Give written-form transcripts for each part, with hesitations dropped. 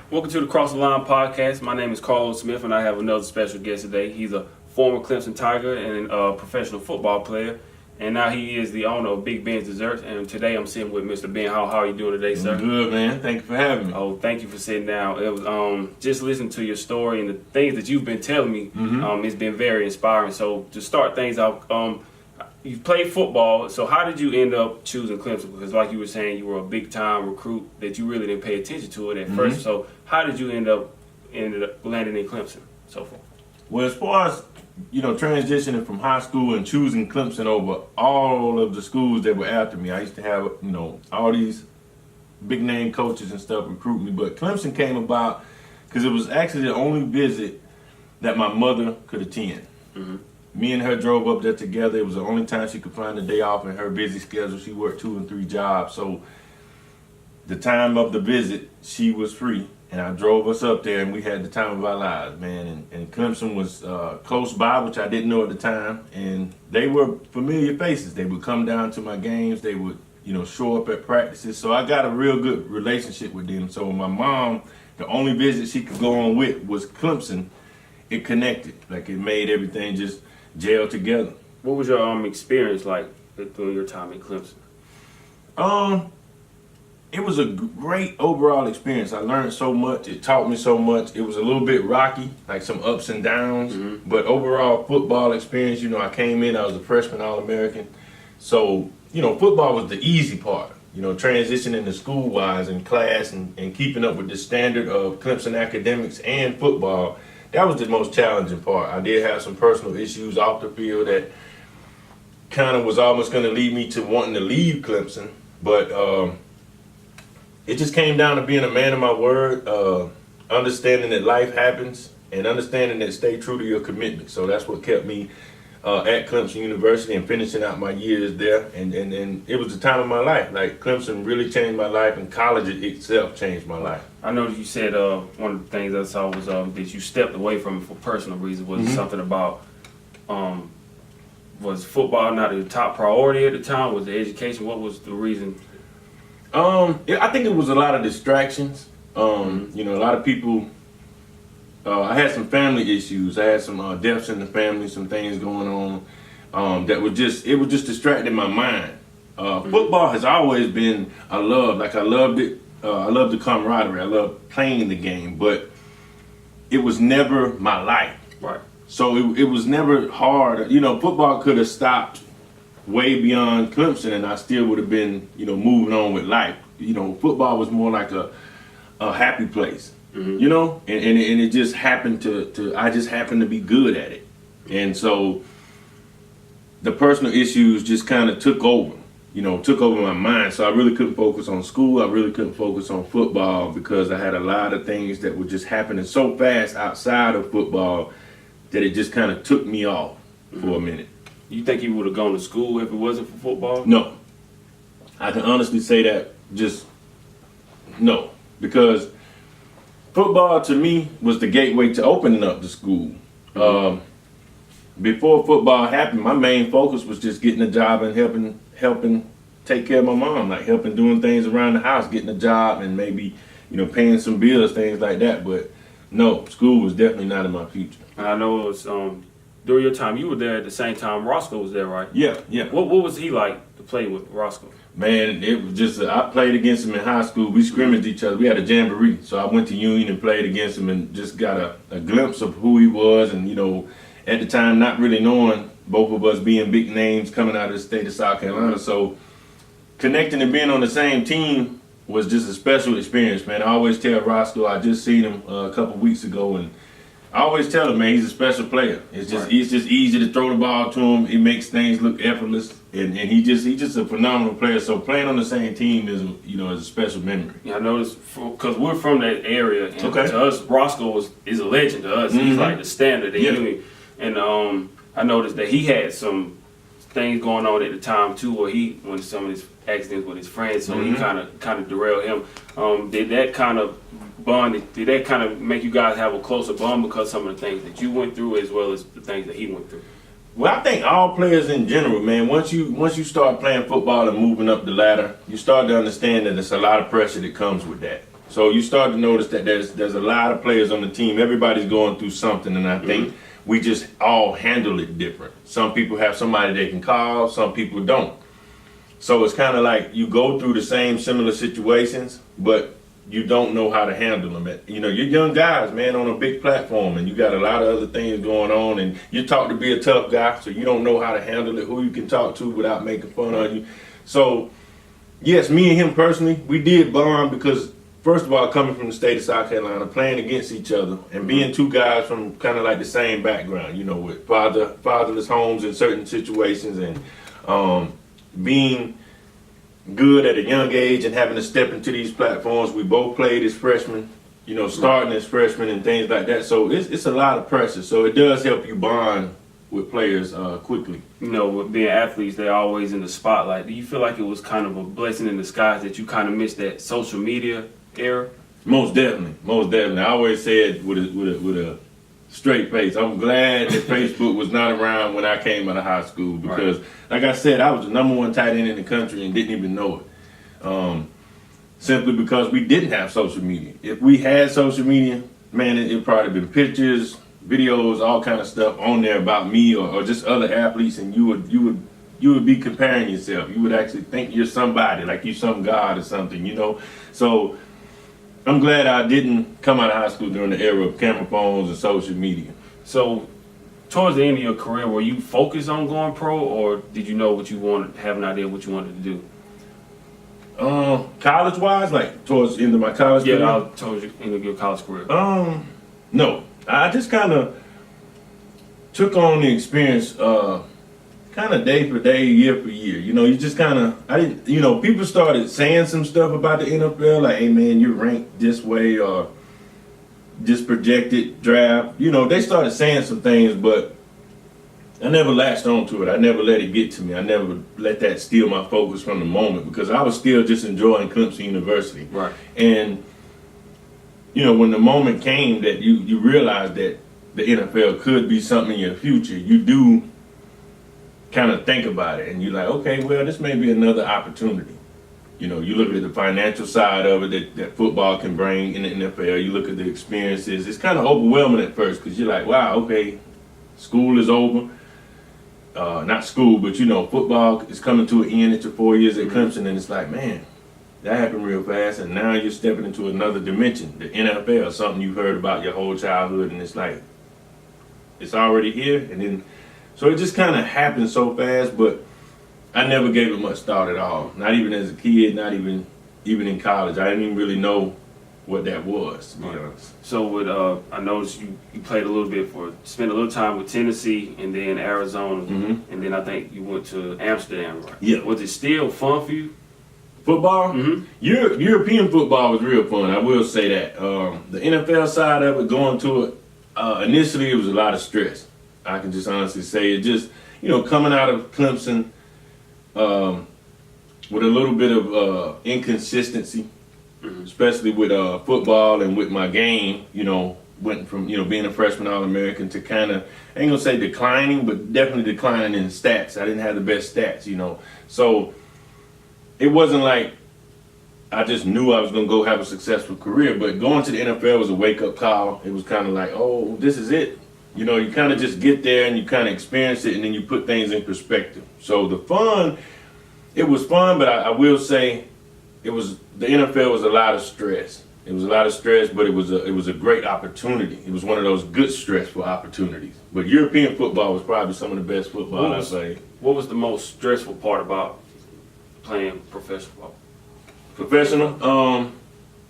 Welcome to the Cross the Line podcast. My name is Carlos Smith, and I have another special guest today. He's a former Clemson Tiger and a professional football player, and now he is the owner of Big Ben's Desserts. And today I'm sitting with Mr. Ben. How are you doing today, sir? Good, man. Thank you for having me. Oh, thank you for sitting down. It was just listening to your story and the things that you've been telling me. It's been very inspiring. So to start things off, you played football. So how did you end up choosing Clemson? Because like you were saying, you were a big time recruit that you really didn't pay attention to it at first. So how did you ended up landing in Clemson so far? Well, as far as, transitioning from high school and choosing Clemson over all of the schools that were after me, I used to have, all these big name coaches and stuff recruit me. But Clemson came about because it was actually the only visit that my mother could attend. Me and her drove up there together. It was the only time she could find a day off in her busy schedule. She worked 2 and 3 jobs. So the time of the visit, she was free. And I drove us up there, and we had the time of our lives, man. And Clemson was close by, which I didn't know at the time. And they were familiar faces. They would come down to my games. They would, show up at practices. So I got a real good relationship with them. So my mom, the only visit she could go on with was Clemson. It connected. Like, it made everything just gel together. What was your experience like during your time in Clemson? It was a great overall experience. I learned so much. It taught me so much. It was a little bit rocky, like some ups and downs. But overall football experience, I came in, I was a freshman All-American. So, football was the easy part. Transitioning to school-wise and class and keeping up with the standard of Clemson academics and football, that was the most challenging part. I did have some personal issues off the field that kind of was almost going to lead me to wanting to leave Clemson. But it just came down to being a man of my word, understanding that life happens, and understanding that stay true to your commitment. So that's what kept me at Clemson University and finishing out my years there. And it was the time of my life. Like, Clemson really changed my life, and college itself changed my life. I know you said one of the things I saw was that you stepped away from it for personal reasons. Was it something about was football not your top priority at the time? Was the education? What was the reason? I think it was a lot of distractions. A lot of people. I had some family issues. I had some deaths in the family, some things going on that was just distracting my mind. Football has always been a love. Like, I loved it. I loved the camaraderie. I loved playing the game, but it was never my life. Right. So it was never hard. Football could have stopped way beyond Clemson, and I still would have been, moving on with life. Football was more like a happy place, and it just happened I just happened to be good at it. And so the personal issues just kind of took over my mind. So I really couldn't focus on school. I really couldn't focus on football because I had a lot of things that were just happening so fast outside of football that it just kind of took me off for a minute. You think you would have gone to school if it wasn't for football? No. I can honestly say that no. Because football to me was the gateway to opening up the school. Before football happened, my main focus was just getting a job and helping take care of my mom, like helping doing things around the house, getting a job and maybe, paying some bills, things like that. But no, school was definitely not in my future. And I know it was during your time, you were there at the same time Roscoe was there, right? Yeah. What was he like to play with Roscoe? Man, it was just, I played against him in high school. We scrimmaged each other. We had a jamboree. So I went to Union and played against him and just got a glimpse of who he was. And, at the time, not really knowing, both of us being big names coming out of the state of South Carolina. So connecting and being on the same team was just a special experience, man. I always tell Roscoe, I just seen him a couple weeks ago, and I always tell him, man, he's a special player. It's just easy to throw the ball to him. It makes things look effortless, and he's just a phenomenal player. So playing on the same team is a special memory. Yeah, I noticed because we're from that area, and okay. To us, Roscoe is a legend to us. He's like the standard. And I noticed that he had some things going on at the time too, where he went to some of his accidents with his friends, so he kind of derailed him. Did that kind of bond? Did that kind of make you guys have a closer bond because some of the things that you went through, as well as the things that he went through? Well, I think all players in general, man, once you start playing football and moving up the ladder, you start to understand that there's a lot of pressure that comes with that. So you start to notice that there's a lot of players on the team. Everybody's going through something, and I think we just all handle it different. Some people have somebody they can call, some people don't. So it's kind of like you go through the same similar situations, but you don't know how to handle them. You're young guys, man, on a big platform, and you got a lot of other things going on, and you're taught to be a tough guy, so you don't know how to handle it, who you can talk to without making fun of you. So, yes, me and him personally, we did bond because, first of all, coming from the state of South Carolina, playing against each other, and being two guys from kind of like the same background, with fatherless homes in certain situations, and being good at a young age and having to step into these platforms. We both played as freshmen, starting as freshmen and things like that. So it's a lot of pressure. So it does help you bond with players quickly. With being athletes, they're always in the spotlight. Do you feel like it was kind of a blessing in disguise that you kind of missed that social media era? Most definitely. I always said with a straight face, I'm glad that Facebook was not around when I came out of high school because, like I said, I was the number one tight end in the country and didn't even know it. Simply because we didn't have social media. If we had social media, man, it'd probably been pictures, videos, all kind of stuff on there about me or just other athletes, and you would be comparing yourself. You would actually think you're somebody, like you're some god or something, So I'm glad I didn't come out of high school during the era of camera phones and social media. So, towards the end of your career, were you focused on going pro, or did you know what you wanted, have an idea what you wanted to do? College-wise, like towards the end of my college career? Yeah, I told you, end of your college career. No. I just kind of took on the experience kind of day for day, year for year. You just kind of, people started saying some stuff about the NFL, like, hey, man, you're ranked this way or this projected draft. They started saying some things, but I never latched on to it. I never let it get to me. I never let that steal my focus from the moment because I was still just enjoying Clemson University. Right. And, when the moment came that you realized that the NFL could be something in your future, you do kind of think about it and you're like, okay, well, this may be another opportunity. You look at the financial side of it that football can bring in the NFL. You look at the experiences. It's kind of overwhelming at first because you're like, wow, okay, school is over. Not school, but football is coming to an end at your 4 years at Clemson, and it's like, man, that happened real fast, and now you're stepping into another dimension, the NFL, something you've heard about your whole childhood, and it's like, it's already here, and then, so it just kind of happened so fast, but I never gave it much thought at all, not even as a kid, not even in college. I didn't even really know what that was, to be honest. So with I noticed you played a little bit spent a little time with Tennessee and then Arizona, and then I think you went to Amsterdam, right? Yeah. Was it still fun for you? Football? European football was real fun, I will say that. The NFL side of it, going to it, initially it was a lot of stress. I can just honestly say it just, coming out of Clemson with a little bit of inconsistency, especially with football and with my game, went from, being a freshman All-American to kind of, I ain't gonna say declining, but definitely declining in stats. I didn't have the best stats, So it wasn't like I just knew I was gonna go have a successful career, but going to the NFL was a wake-up call. It was kind of like, oh, this is it. You kind of just get there and you kind of experience it and then you put things in perspective. So it was fun, but I will say the NFL was a lot of stress. It was a lot of stress, but it was a great opportunity. It was one of those good stressful opportunities. But European football was probably some of the best football I played. What was the most stressful part about playing professional?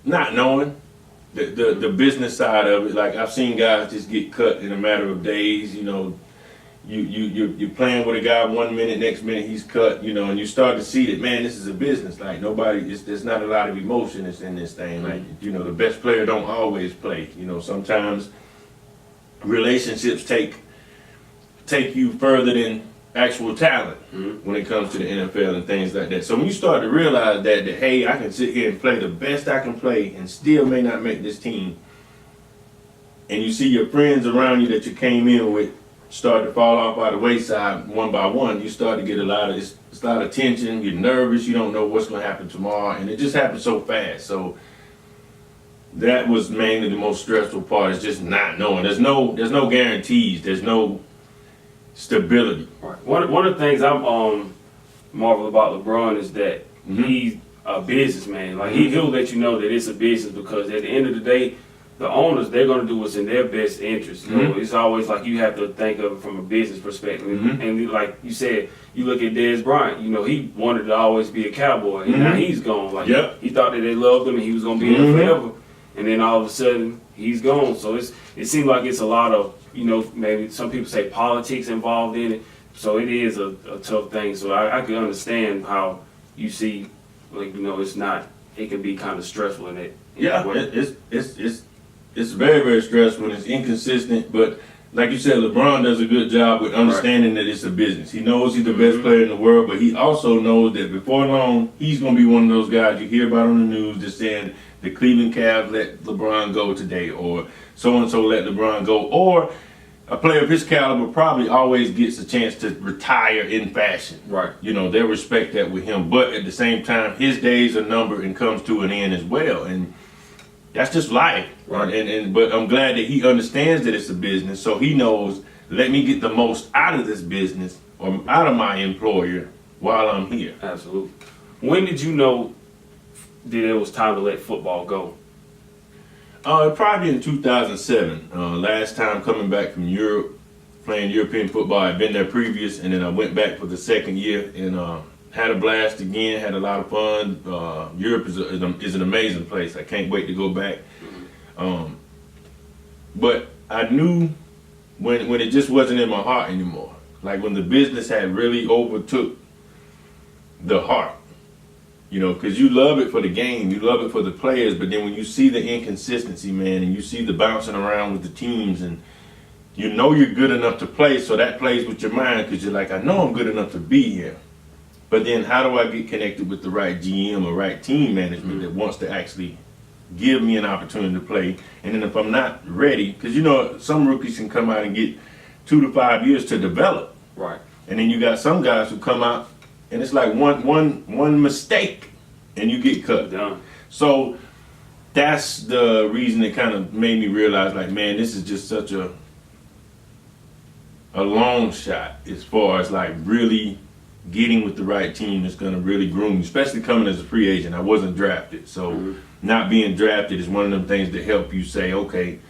Not knowing the business side of it. Like I've seen guys just get cut in a matter of days. You're playing with a guy 1 minute, next minute he's cut, and you start to see that, man, this is a business. Like there's not a lot of emotion that's in this thing. Like, the best player don't always play. Sometimes relationships take you further than actual talent when it comes to the NFL and things like that. So when you start to realize that hey, I can sit here and play the best I can play and still may not make this team, and you see your friends around you that you came in with start to fall off by the wayside one by one, you start to get a lot of tension, you're nervous, you don't know what's going to happen tomorrow, and it just happens so fast. So that was mainly the most stressful part. Is just not knowing. There's no guarantees. There's no stability. Right. One of the things I'm marvel about LeBron is that he's a businessman. Like he'll let you know that it's a business because at the end of the day, the owners, they're going to do what's in their best interest. So it's always like you have to think of it from a business perspective. And like you said, you look at Dez Bryant. You know, he wanted to always be a Cowboy, and now he's gone. Like he thought that they loved him and he was going to be there forever. And then all of a sudden, he's gone. So it seems like it's a lot of, you know, maybe some people say politics involved in it. So it is a tough thing. So I can understand how you see, like, you know, it can be kind of stressful in it. It's very, very stressful and it's inconsistent, but like you said, LeBron does a good job with understanding that it's a business. He knows he's the best player in the world, but he also knows that before long, he's going to be one of those guys you hear about on the news just saying the Cleveland Cavs let LeBron go today, or so-and-so let LeBron go, or a player of his caliber probably always gets a chance to retire in fashion. Right. You know, they'll respect that with him, but at the same time, his days are numbered and comes to an end as well, and that's just life. Right. But I'm glad that he understands that it's a business, so he knows, let me get the most out of this business or out of my employer while I'm here. Absolutely. When did you know that it was time to let football go? Probably in 2007. Last time coming back from Europe, playing European football. I'd been there previous, and then I went back for the second year and had a blast again. Had a lot of fun. Europe is an amazing place. I can't wait to go back. But I knew when it just wasn't in my heart anymore. Like when the business had really overtook the heart. You know, because you love it for the game, you love it for the players, but then when you see the inconsistency, man, and you see the bouncing around with the teams, and you know you're good enough to play, so that plays with your mind because you're like, I know I'm good enough to be here. But then how do I get connected with the right GM or right team management that wants to actually give me an opportunity to play? And then if I'm not ready, because you know some rookies can come out and get 2 to 5 years to develop. Right. And then you got some guys who come out and it's like one mistake and you get cut. Done. So that's the reason it kind of made me realize, like, man, this is just such a long shot as far as like really getting with the right team that's going to really groom you, especially coming as a free agent. I wasn't drafted, so not being drafted is one of them things that help you say, okay,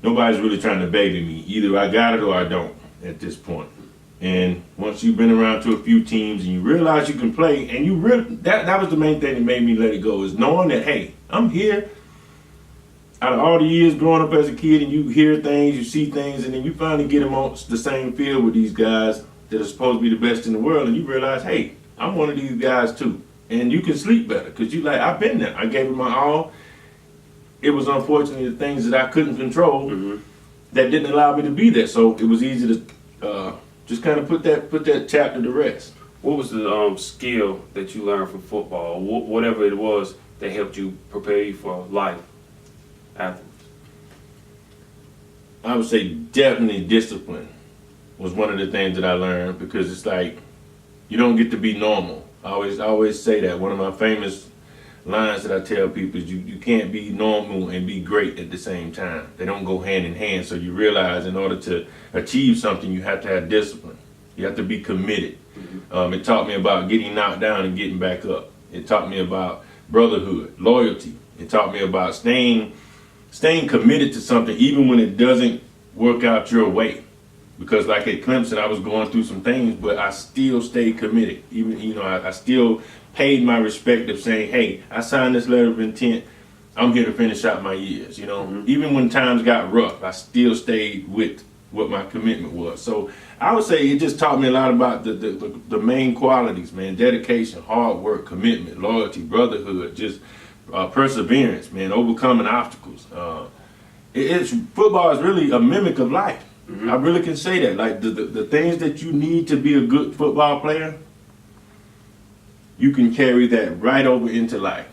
nobody's really trying to baby me. Either I got it or I don't at this point. And once you've been around to a few teams and you realize you can play, and you really, that was the main thing that made me let it go, is knowing that, hey, I'm here. Out of all the years growing up as a kid, and you hear things, you see things, and then you finally get amongst the same field with these guys that are supposed to be the best in the world, and you realize, hey, I'm one of these guys too. And you can sleep better because you like, I've been there. I gave it my all. It was unfortunately the things that I couldn't control that didn't allow me to be there. So it was easy to just kind of put that chapter to rest. What was the skill that you learned from football, or whatever it was that helped you prepare you for life afterwards? I would say definitely discipline was one of the things that I learned, because it's like you don't get to be normal. I always say that. One of my famous lines that I tell people is you can't be normal and be great at the same time. They don't go hand in hand. So you realize in order to achieve something, you have to have discipline. You have to be committed. It taught me about getting knocked down and getting back up. It taught me about brotherhood, loyalty. It taught me about staying committed to something even when it doesn't work out your way. Because like at Clemson, I was going through some things, but I still stayed committed. Even, you know, I still paid my respect of saying, hey, I signed this letter of intent. I'm here to finish out my years, you know. Even when times got rough, I still stayed with what my commitment was. So I would say it just taught me a lot about the main qualities, man. Dedication, hard work, commitment, loyalty, brotherhood, just perseverance, man, overcoming obstacles. Football is really a mimic of life. I really can say that. Like the things that you need to be a good football player, you can carry that right over into life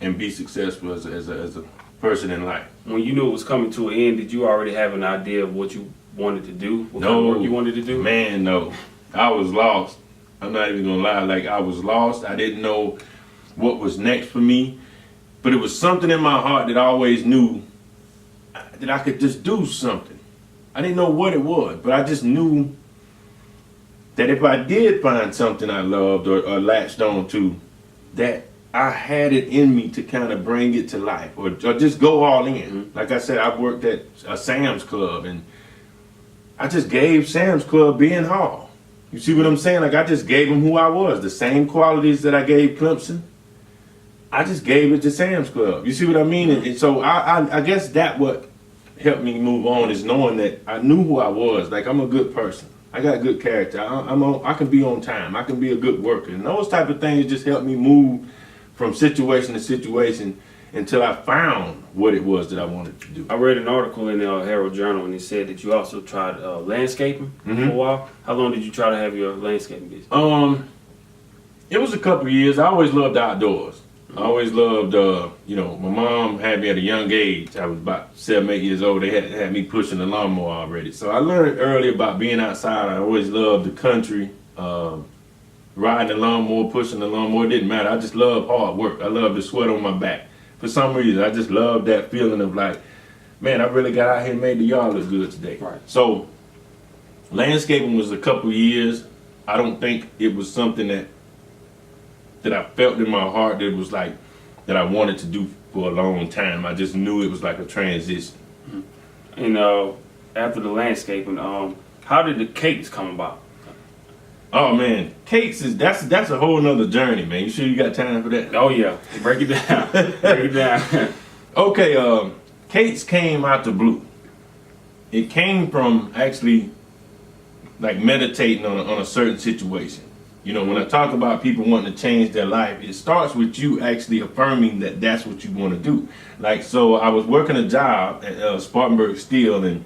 and be successful as a person in life. When you knew it was coming to an end, did you already have an idea of what you wanted to do? What kind of work you wanted to do? Man, no. I was lost. I'm not even gonna lie. Like, I was lost. I didn't know what was next for me. But it was something in my heart that I always knew that I could just do something. I didn't know what it was, but I just knew that if I did find something I loved or latched on to, that I had it in me to kind of bring it to life or just go all in. Mm-hmm. Like I said, I worked at a Sam's Club, and I just gave Sam's Club Ben Hall. You see what I'm saying? Like, I just gave him who I was. The same qualities that I gave Clemson, I just gave it to Sam's Club. You see what I mean? And so I guess that what helped me move on is knowing that I knew who I was. Like, I'm a good person. I got good character. I can be on time. I can be a good worker. And those type of things just helped me move from situation to situation until I found what it was that I wanted to do. I read an article in the Herald Journal, and it said that you also tried landscaping for a while. How long did you try to have your landscaping business? It was a couple of years. I always loved outdoors. I always loved, my mom had me at a young age. I was about 7, 8 years old. They had me pushing the lawnmower already. So I learned early about being outside. I always loved the country, riding the lawnmower, pushing the lawnmower. It didn't matter. I just loved hard work. I loved the sweat on my back. For some reason, I just loved that feeling of like, man, I really got out here and made the yard look good today. Right. So landscaping was a couple of years. I don't think it was something that I felt in my heart that was like that I wanted to do for a long time. I just knew it was like a transition. And after the landscaping, how did the cakes come about? Oh man, cakes that's a whole nother journey, man. You sure you got time for that? Oh yeah, break it down. Break it down. Okay, cakes came out the blue. It came from actually like meditating on a certain situation. You know, when I talk about people wanting to change their life, it starts with you actually affirming that that's what you want to do. Like, so I was working a job at Spartanburg Steel, and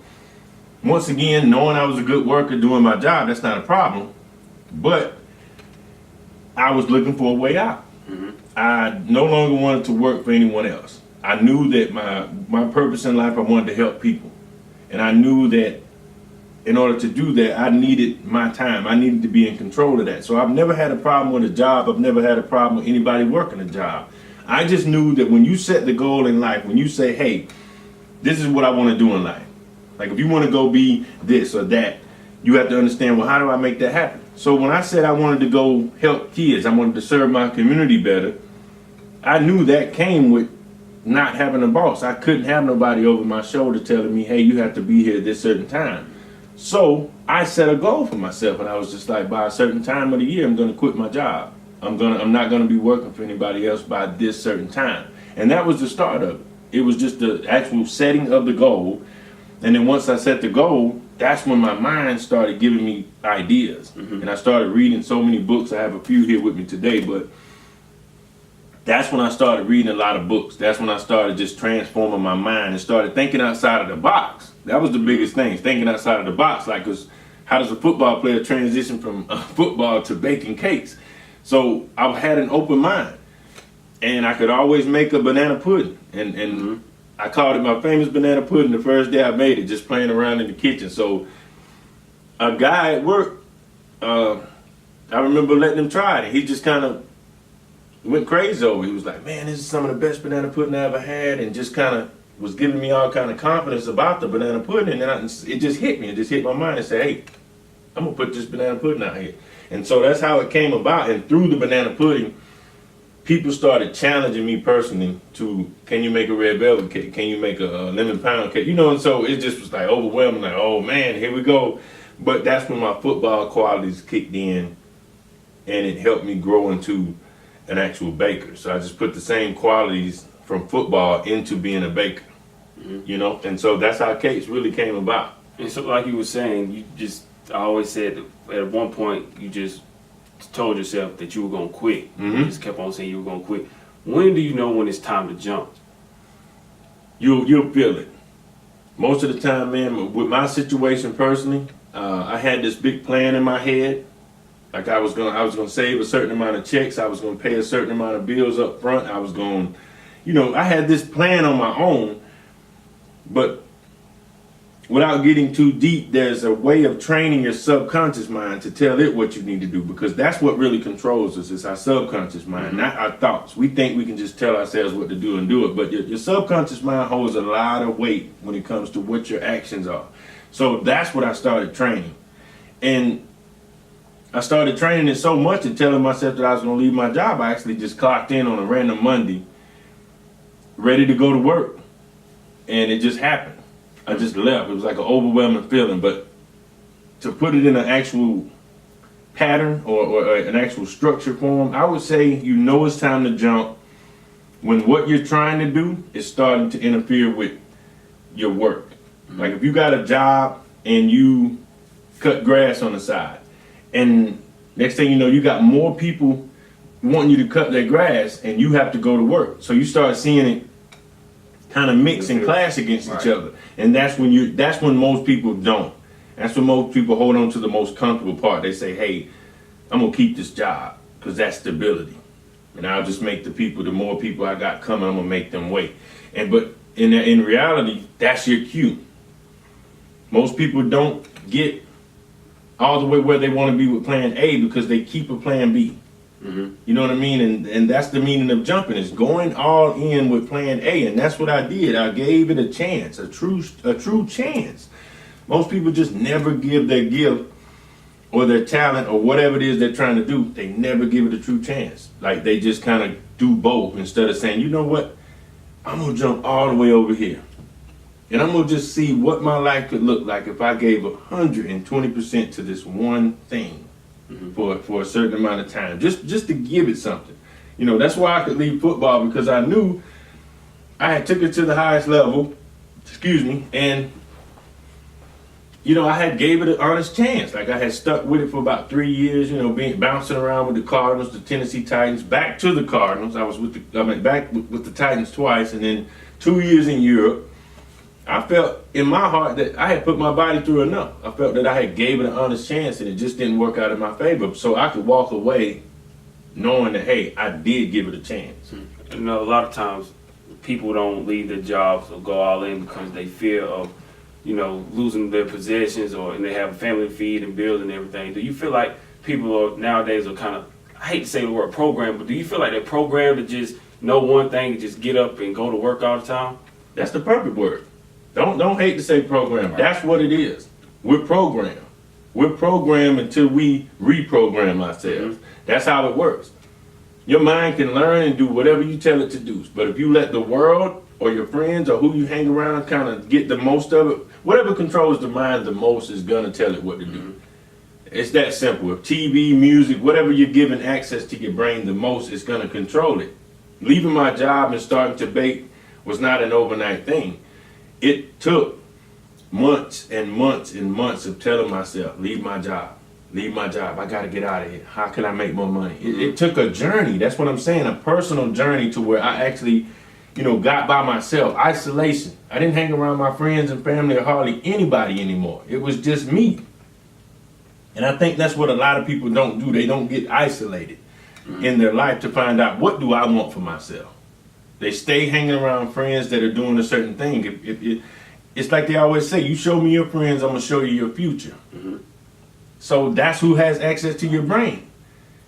once again, knowing I was a good worker doing my job, that's not a problem. But I was looking for a way out. Mm-hmm. I no longer wanted to work for anyone else. I knew that my purpose in life, I wanted to help people. And I knew that in order to do that, I needed my time. I needed to be in control of that. So I've never had a problem with a job. I've never had a problem with anybody working a job. I just knew that when you set the goal in life, when you say, hey, this is what I want to do in life. Like if you want to go be this or that, you have to understand, well, how do I make that happen? So when I said I wanted to go help kids, I wanted to serve my community better, I knew that came with not having a boss. I couldn't have nobody over my shoulder telling me, hey, you have to be here at this certain time. So I set a goal for myself, and I was just like, by a certain time of the year, I'm going to quit my job. I'm not going to be working for anybody else by this certain time. And that was the start of it. It was just the actual setting of the goal. And then once I set the goal, that's when my mind started giving me ideas. Mm-hmm. And I started reading so many books. I have a few here with me today, but that's when I started reading a lot of books. That's when I started just transforming my mind and started thinking outside of the box. That was the biggest thing, thinking outside of the box. Like, 'cause how does a football player transition from football to baking cakes? So I had an open mind, and I could always make a banana pudding. And mm-hmm. I called it my famous banana pudding the first day I made it, just playing around in the kitchen. So a guy at work, I remember letting him try it, and he just kind of went crazy over it. He was like, man, this is some of the best banana pudding I ever had, and just kind of was giving me all kind of confidence about the banana pudding. And it just hit me. It just hit my mind and said, hey, I'm going to put this banana pudding out here. And so that's how it came about. And through the banana pudding, people started challenging me personally to, can you make a red velvet cake? Can you make a lemon pound cake? You know, and so it just was like overwhelming, like, oh man, here we go. But that's when my football qualities kicked in, and it helped me grow into an actual baker. So I just put the same qualities from football into being a baker, mm-hmm. you know? And so that's how cakes really came about. And so like you were saying, I always said that at one point you just told yourself that you were going to quit. Mm-hmm. You just kept on saying you were going to quit. When do you know when it's time to jump? You'll feel it. Most of the time, man, with my situation personally, I had this big plan in my head. Like I was gonna save a certain amount of checks. I was gonna pay a certain amount of bills up front. I was going, I had this plan on my own. But without getting too deep, there's a way of training your subconscious mind to tell it what you need to do, because that's what really controls us. It's our subconscious mind, not our thoughts. We think we can just tell ourselves what to do and do it, but your subconscious mind holds a lot of weight when it comes to what your actions are. So that's what I started training. And I started training it so much and telling myself that I was going to leave my job. I actually just clocked in on a random Monday, ready to go to work. And it just happened. I just left. It was like an overwhelming feeling. But to put it in an actual pattern or an actual structure form, I would say you know it's time to jump when what you're trying to do is starting to interfere with your work. Like if you got a job and you cut grass on the side, and next thing you know, you got more people wanting you to cut their grass, and you have to go to work. So you start seeing it kind of mix and clash against each other, and that's when most people don't. That's when most people hold on to the most comfortable part. They say, "Hey, I'm gonna keep this job because that's stability, and I'll just make the more people I got coming, I'm gonna make them wait." But in reality, that's your cue. Most people don't get all the way where they want to be with plan A because they keep a plan B. You know what I mean? And that's the meaning of jumping, is going all in with plan A. And that's what I did. I gave it a chance, a true chance. Most people just never give their gift or their talent or whatever it is they're trying to do. They never give it a true chance. Like they just kind of do both instead of saying, you know what? I'm going to jump all the way over here. And I'm going to just see what my life could look like if I gave 120% to this one thing for a certain amount of time. Just to give it something. You know, that's why I could leave football, because I knew I had took it to the highest level, and, you know, I had gave it an honest chance. Like I had stuck with it for about 3 years, you know, bouncing around with the Cardinals, the Tennessee Titans, back to the Cardinals. I went back with the Titans twice, and then 2 years in Europe. I felt in my heart that I had put my body through enough. I felt that I had gave it an honest chance, and it just didn't work out in my favor. So I could walk away knowing that, hey, I did give it a chance. You know, a lot of times people don't leave their jobs or go all in because they fear of, you know, losing their possessions, and they have a family to feed and bills and everything. Do you feel like people nowadays are kind of, I hate to say the word program, but do you feel like they're programmed to just know one thing and just get up and go to work all the time? That's the perfect word. Don't hate to say program. Right. That's what it is. We're programmed. We're programmed until we reprogram ourselves. That's how it works. Your mind can learn and do whatever you tell it to do. But if you let the world or your friends or who you hang around kind of get the most of it, whatever controls the mind the most is going to tell it what to do. It's that simple. If TV, music, whatever you're giving access to your brain the most, it's going to control it. Leaving my job and starting to bake was not an overnight thing. It took months and months and months of telling myself, leave my job, I got to get out of here. How can I make more money? It took a journey. That's what I'm saying, a personal journey to where I actually, you know, got by myself. Isolation. I didn't hang around my friends and family or hardly anybody anymore. It was just me. And I think that's what a lot of people don't do. They don't get isolated in their life to find out, what do I want for myself? They stay hanging around friends that are doing a certain thing. It's like they always say, you show me your friends, I'm going to show you your future. So that's who has access to your brain.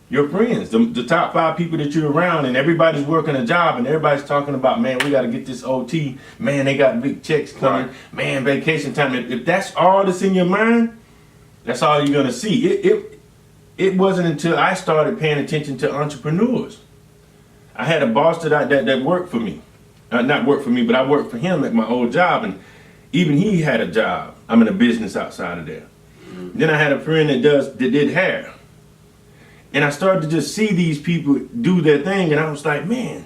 Your friends, the top 5 people that you're around, and everybody's working a job, and everybody's talking about, man, we got to get this OT. Man, they got big checks coming. Right. Man, vacation time. If that's all that's in your mind, that's all you're going to see. It wasn't until I started paying attention to entrepreneurs. I had a boss that worked for me. Not worked for me, but I worked for him at my old job, and even he had a job. I'm in a business outside of there. Then I had a friend that did hair. And I started to just see these people do their thing, and I was like, man,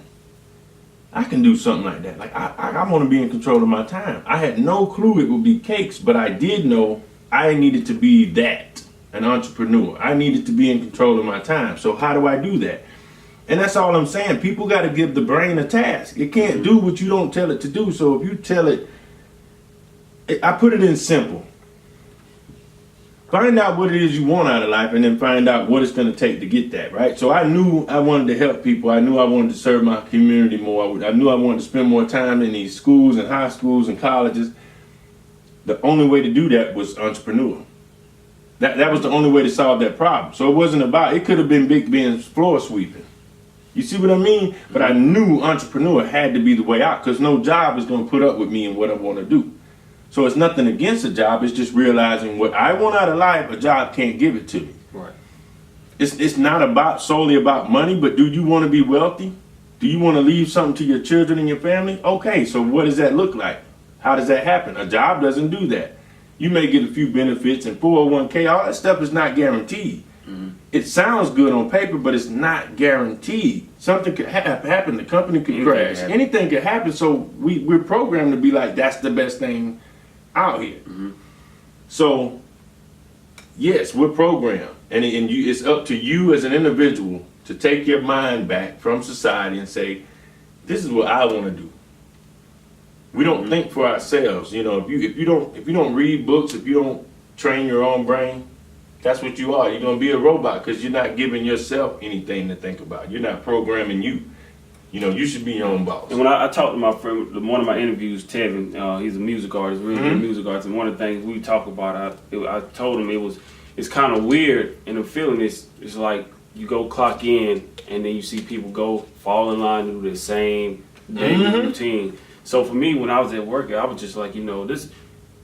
I can do something like that. Like, I want to be in control of my time. I had no clue it would be cakes, but I did know I needed to be that, an entrepreneur. I needed to be in control of my time. So how do I do that? And that's all I'm saying. People got to give the brain a task. It can't do what you don't tell it to do. So if you tell it, I put it in simple. Find out what it is you want out of life, and then find out what it's going to take to get that, right? So I knew I wanted to help people. I knew I wanted to serve my community more. I knew I wanted to spend more time in these schools and high schools and colleges. the only way to do that was entrepreneur. That was the only way to solve that problem. So it wasn't about, it could have been Big Ben's floor sweeping. You see what I mean? But I knew entrepreneur had to be the way out, because no job is going to put up with me and what I want to do. So it's nothing against a job. It's just realizing what I want out of life, a job can't give it to me. Right. It's not solely about money, but do you want to be wealthy? Do you want to leave something to your children and your family? Okay, so what does that look like? How does that happen? A job doesn't do that. You may get a few benefits and 401k, all that stuff is not guaranteed. Mm-hmm. It sounds good on paper, but it's not guaranteed. Something could happen. The company could crash. Anything could happen. So we're programmed to be like, that's the best thing out here. Mm-hmm. So, yes, we're programmed. And it's up to you as an individual to take your mind back from society and say, this is what I want to do. We don't think for ourselves. You know, if you don't read books, if you don't train your own brain, that's what you are. You're gonna be a robot, because you're not giving yourself anything to think about. You're not programming you. You know, you should be your own boss. And when I talked to my friend, one of my interviews, Tevin, he's a music artist, really good music artist, and one of the things we talk about, I told him it's kind of weird, and the feeling is like you go clock in, and then you see people go fall in line and do the same daily routine. So for me, when I was at work, I was just like, you know, this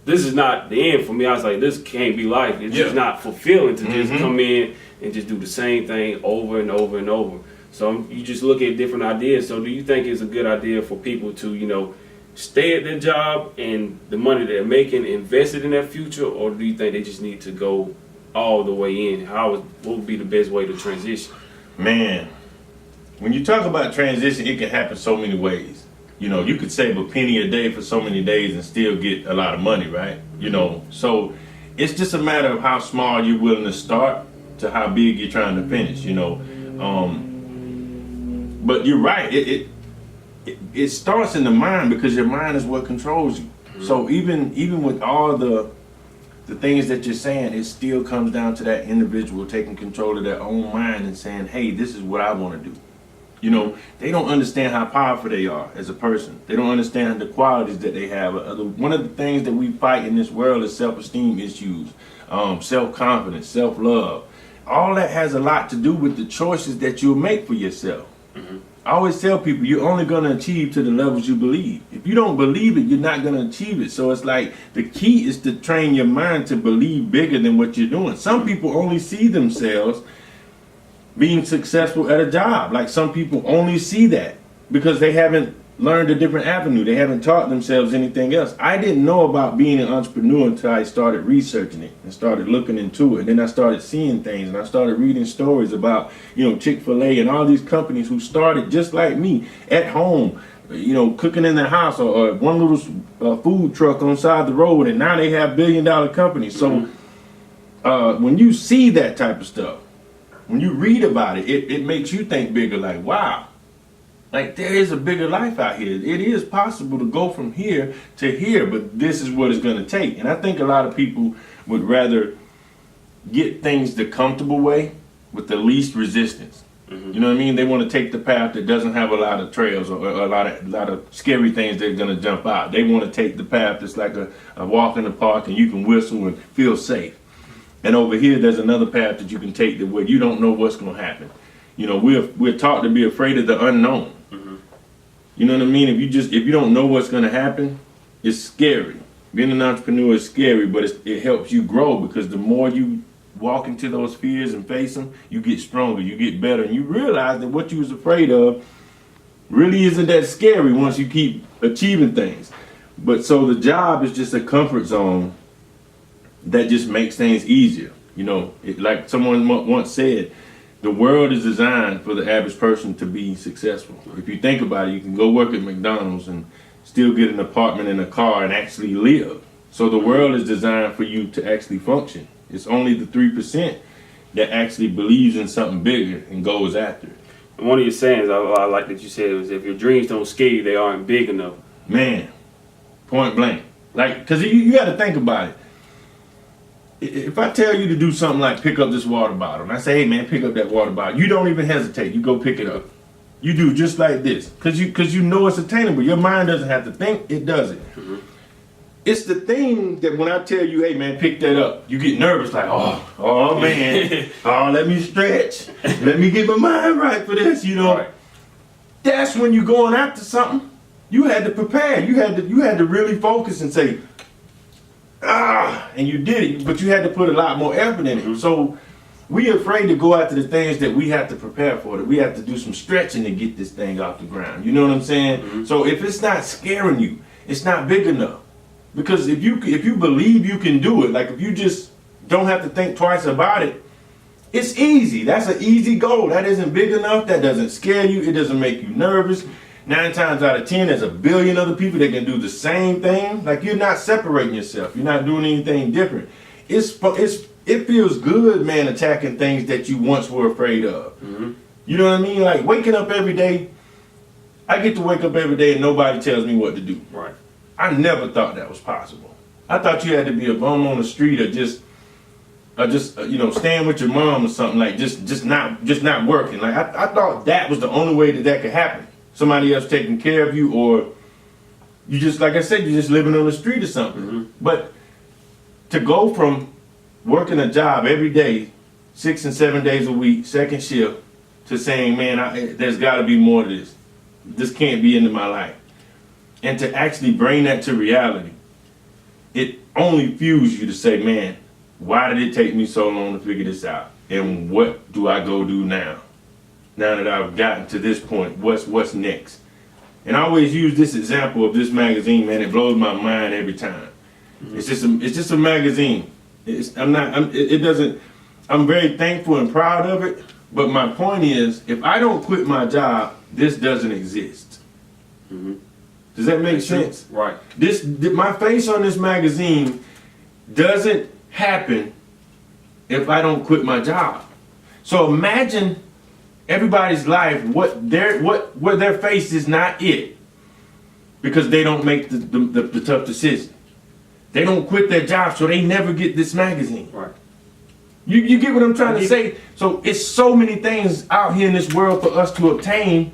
is not the end for me. I was like, this can't be life. It's just not fulfilling to just come in and just do the same thing over and over and over. So you just look at different ideas. So do you think it's a good idea for people to, you know, stay at their job and the money they're making, invest it in their future, or do you think they just need to go all the way in? What would be the best way to transition? Man, when you talk about transition, it can happen so many ways. You know, you could save a penny a day for so many days and still get a lot of money, right? You know, so it's just a matter of how small you're willing to start to how big you're trying to finish, you know. But you're right. It starts in the mind, because your mind is what controls you. So even with all the things that you're saying, it still comes down to that individual taking control of their own mind and saying, hey, this is what I want to do. You know, they don't understand how powerful they are as a person. They don't understand the qualities that they have. One of the things that we fight in this world is self-esteem issues, self-confidence, self-love. All that has a lot to do with the choices that you'll make for yourself. Mm-hmm. I always tell people, you're only going to achieve to the levels you believe. If you don't believe it, you're not going to achieve it. So it's like the key is to train your mind to believe bigger than what you're doing. Some people only see themselves being successful at a job. Like, some people only see that because they haven't learned a different avenue. They haven't taught themselves anything else. I didn't know about being an entrepreneur until I started researching it and started looking into it. And then I started seeing things, and I started reading stories about, you know, Chick-fil-A and all these companies who started just like me at home, you know, cooking in their house, or one little food truck on the side of the road, and now they have billion-dollar companies. So when you see that type of stuff, when you read about it, it makes you think bigger, like, wow, like there is a bigger life out here. It is possible to go from here to here, but this is what it's going to take. And I think a lot of people would rather get things the comfortable way with the least resistance. Mm-hmm. You know what I mean? They want to take the path that doesn't have a lot of trails or a lot of scary things that are going to jump out. They want to take the path that's like a walk in the park and you can whistle and feel safe. And over here, there's another path that you can take where you don't know what's going to happen. You know, we're taught to be afraid of the unknown. Mm-hmm. You know what I mean? If you don't know what's going to happen, it's scary. Being an entrepreneur is scary, but it helps you grow, because the more you walk into those fears and face them, you get stronger, you get better, and you realize that what you was afraid of really isn't that scary once you keep achieving things. But so the job is just a comfort zone that just makes things easier. You know, like someone once said, the world is designed for the average person to be successful. If you think about it, you can go work at McDonald's and still get an apartment and a car and actually live. So the world is designed for you to actually function. It's only the 3% that actually believes in something bigger and goes after it. One of your sayings I like that you said was, if your dreams don't scare you, they aren't big enough. Man, point blank. Like, because you got to think about it. If I tell you to do something like pick up this water bottle, and I say, hey man, pick up that water bottle, you don't even hesitate. You go pick it up. You do just like this, because you know it's attainable. Your mind doesn't have to think, it does it. Mm-hmm. it's the thing that when I tell you, hey man, pick that up, you get nervous like, oh man, let me stretch, let me get my mind right for this, you know. Right. That's when you're going after something. You had to prepare. You had to really focus and say, and you did it, but you had to put a lot more effort in it. So we're afraid to go after the things that we have to prepare for, that we have to do some stretching to get this thing off the ground. You know what I'm saying? So if it's not scaring you, it's not big enough. Because if you believe you can do it, like if you just don't have to think twice about it, it's easy. That's an easy goal. That isn't big enough. That doesn't scare you. It doesn't make you nervous. 9 times out of 10, there's a billion other people that can do the same thing. Like you're not separating yourself. You're not doing anything different. It feels good, man, attacking things that you once were afraid of. You know what I mean? Like waking up every day. I get to wake up every day and nobody tells me what to do. Right. I never thought that was possible. I thought you had to be a bum on the street or just staying with your mom or something, like just not working. Like I thought that was the only way that could happen. Somebody else taking care of you, or you just, like I said, you're just living on the street or something. But to go from working a job every day, 6 and 7 days a week, second shift, to saying, man, there's got to be more to this. This can't be into my life. And to actually bring that to reality, it only fuels you to say, man, why did it take me so long to figure this out? And what do I go do now? Now that I've gotten to this point, what's next? And I always use this example of this magazine, man. It blows my mind every time. It's just a magazine. I'm very thankful and proud of it. But my point is, if I don't quit my job, this doesn't exist. Does that make sense? Right. My face on this magazine doesn't happen if I don't quit my job. So imagine everybody's life, what their face is not it, because they don't make the tough decision. They don't quit their job, so they never get this magazine. Right. You get what I'm trying to say? So it's so many things out here in this world for us to obtain,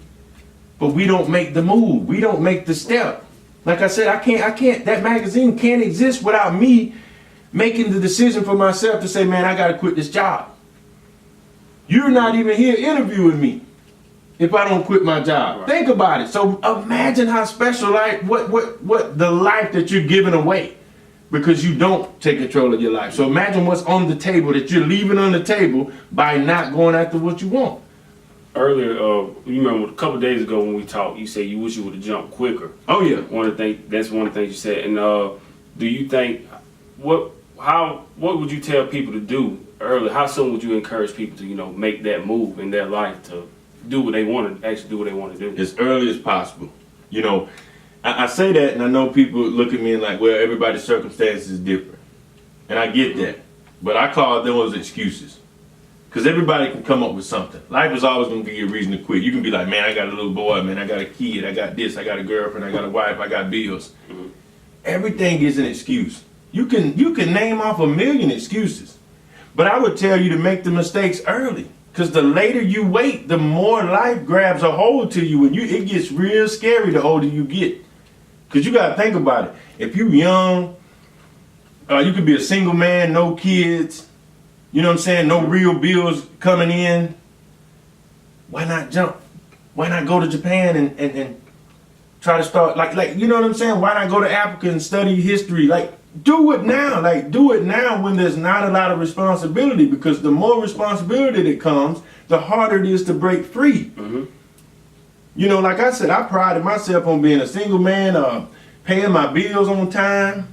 but we don't make the move. We don't make the step. Like I said, I can't, that magazine can't exist without me making the decision for myself to say, man, I got to quit this job. You're not even here interviewing me if I don't quit my job. Right. Think about it. So imagine how special, like, what the life that you're giving away because you don't take control of your life. So imagine what's on the table that you're leaving on the table by not going after what you want. Earlier, you remember a couple of days ago when we talked, you said you wish you would have jumped quicker. Oh yeah. That's one of the things you said. And do you think what would you tell people to do early? How soon would you encourage people to make that move in their life to do what they want to actually do what they want to do? As early as possible. I say that, and I know people look at me and like, well, everybody's circumstances is different, and I get that, but I call those excuses. Because everybody can come up with something. Life is always going to give you a reason to quit. You can be like, man, I got a little boy, man, I got a kid, I got this, I got a girlfriend, I got a wife, I got bills. Everything is an excuse. You can name off a million excuses. But I would tell you to make the mistakes early. Because the later you wait, the more life grabs a hold to you, and it gets real scary the older you get. Because you got to think about it. If you're young, you could be a single man, no kids, you know what I'm saying? No real bills coming in. Why not jump? Why not go to Japan and try to start like you know what I'm saying? Why not go to Africa and study history? Like do it now. Like do it now when there's not a lot of responsibility, because the more responsibility that comes, the harder it is to break free. Like I said, I prided myself on being a single man, paying my bills on time.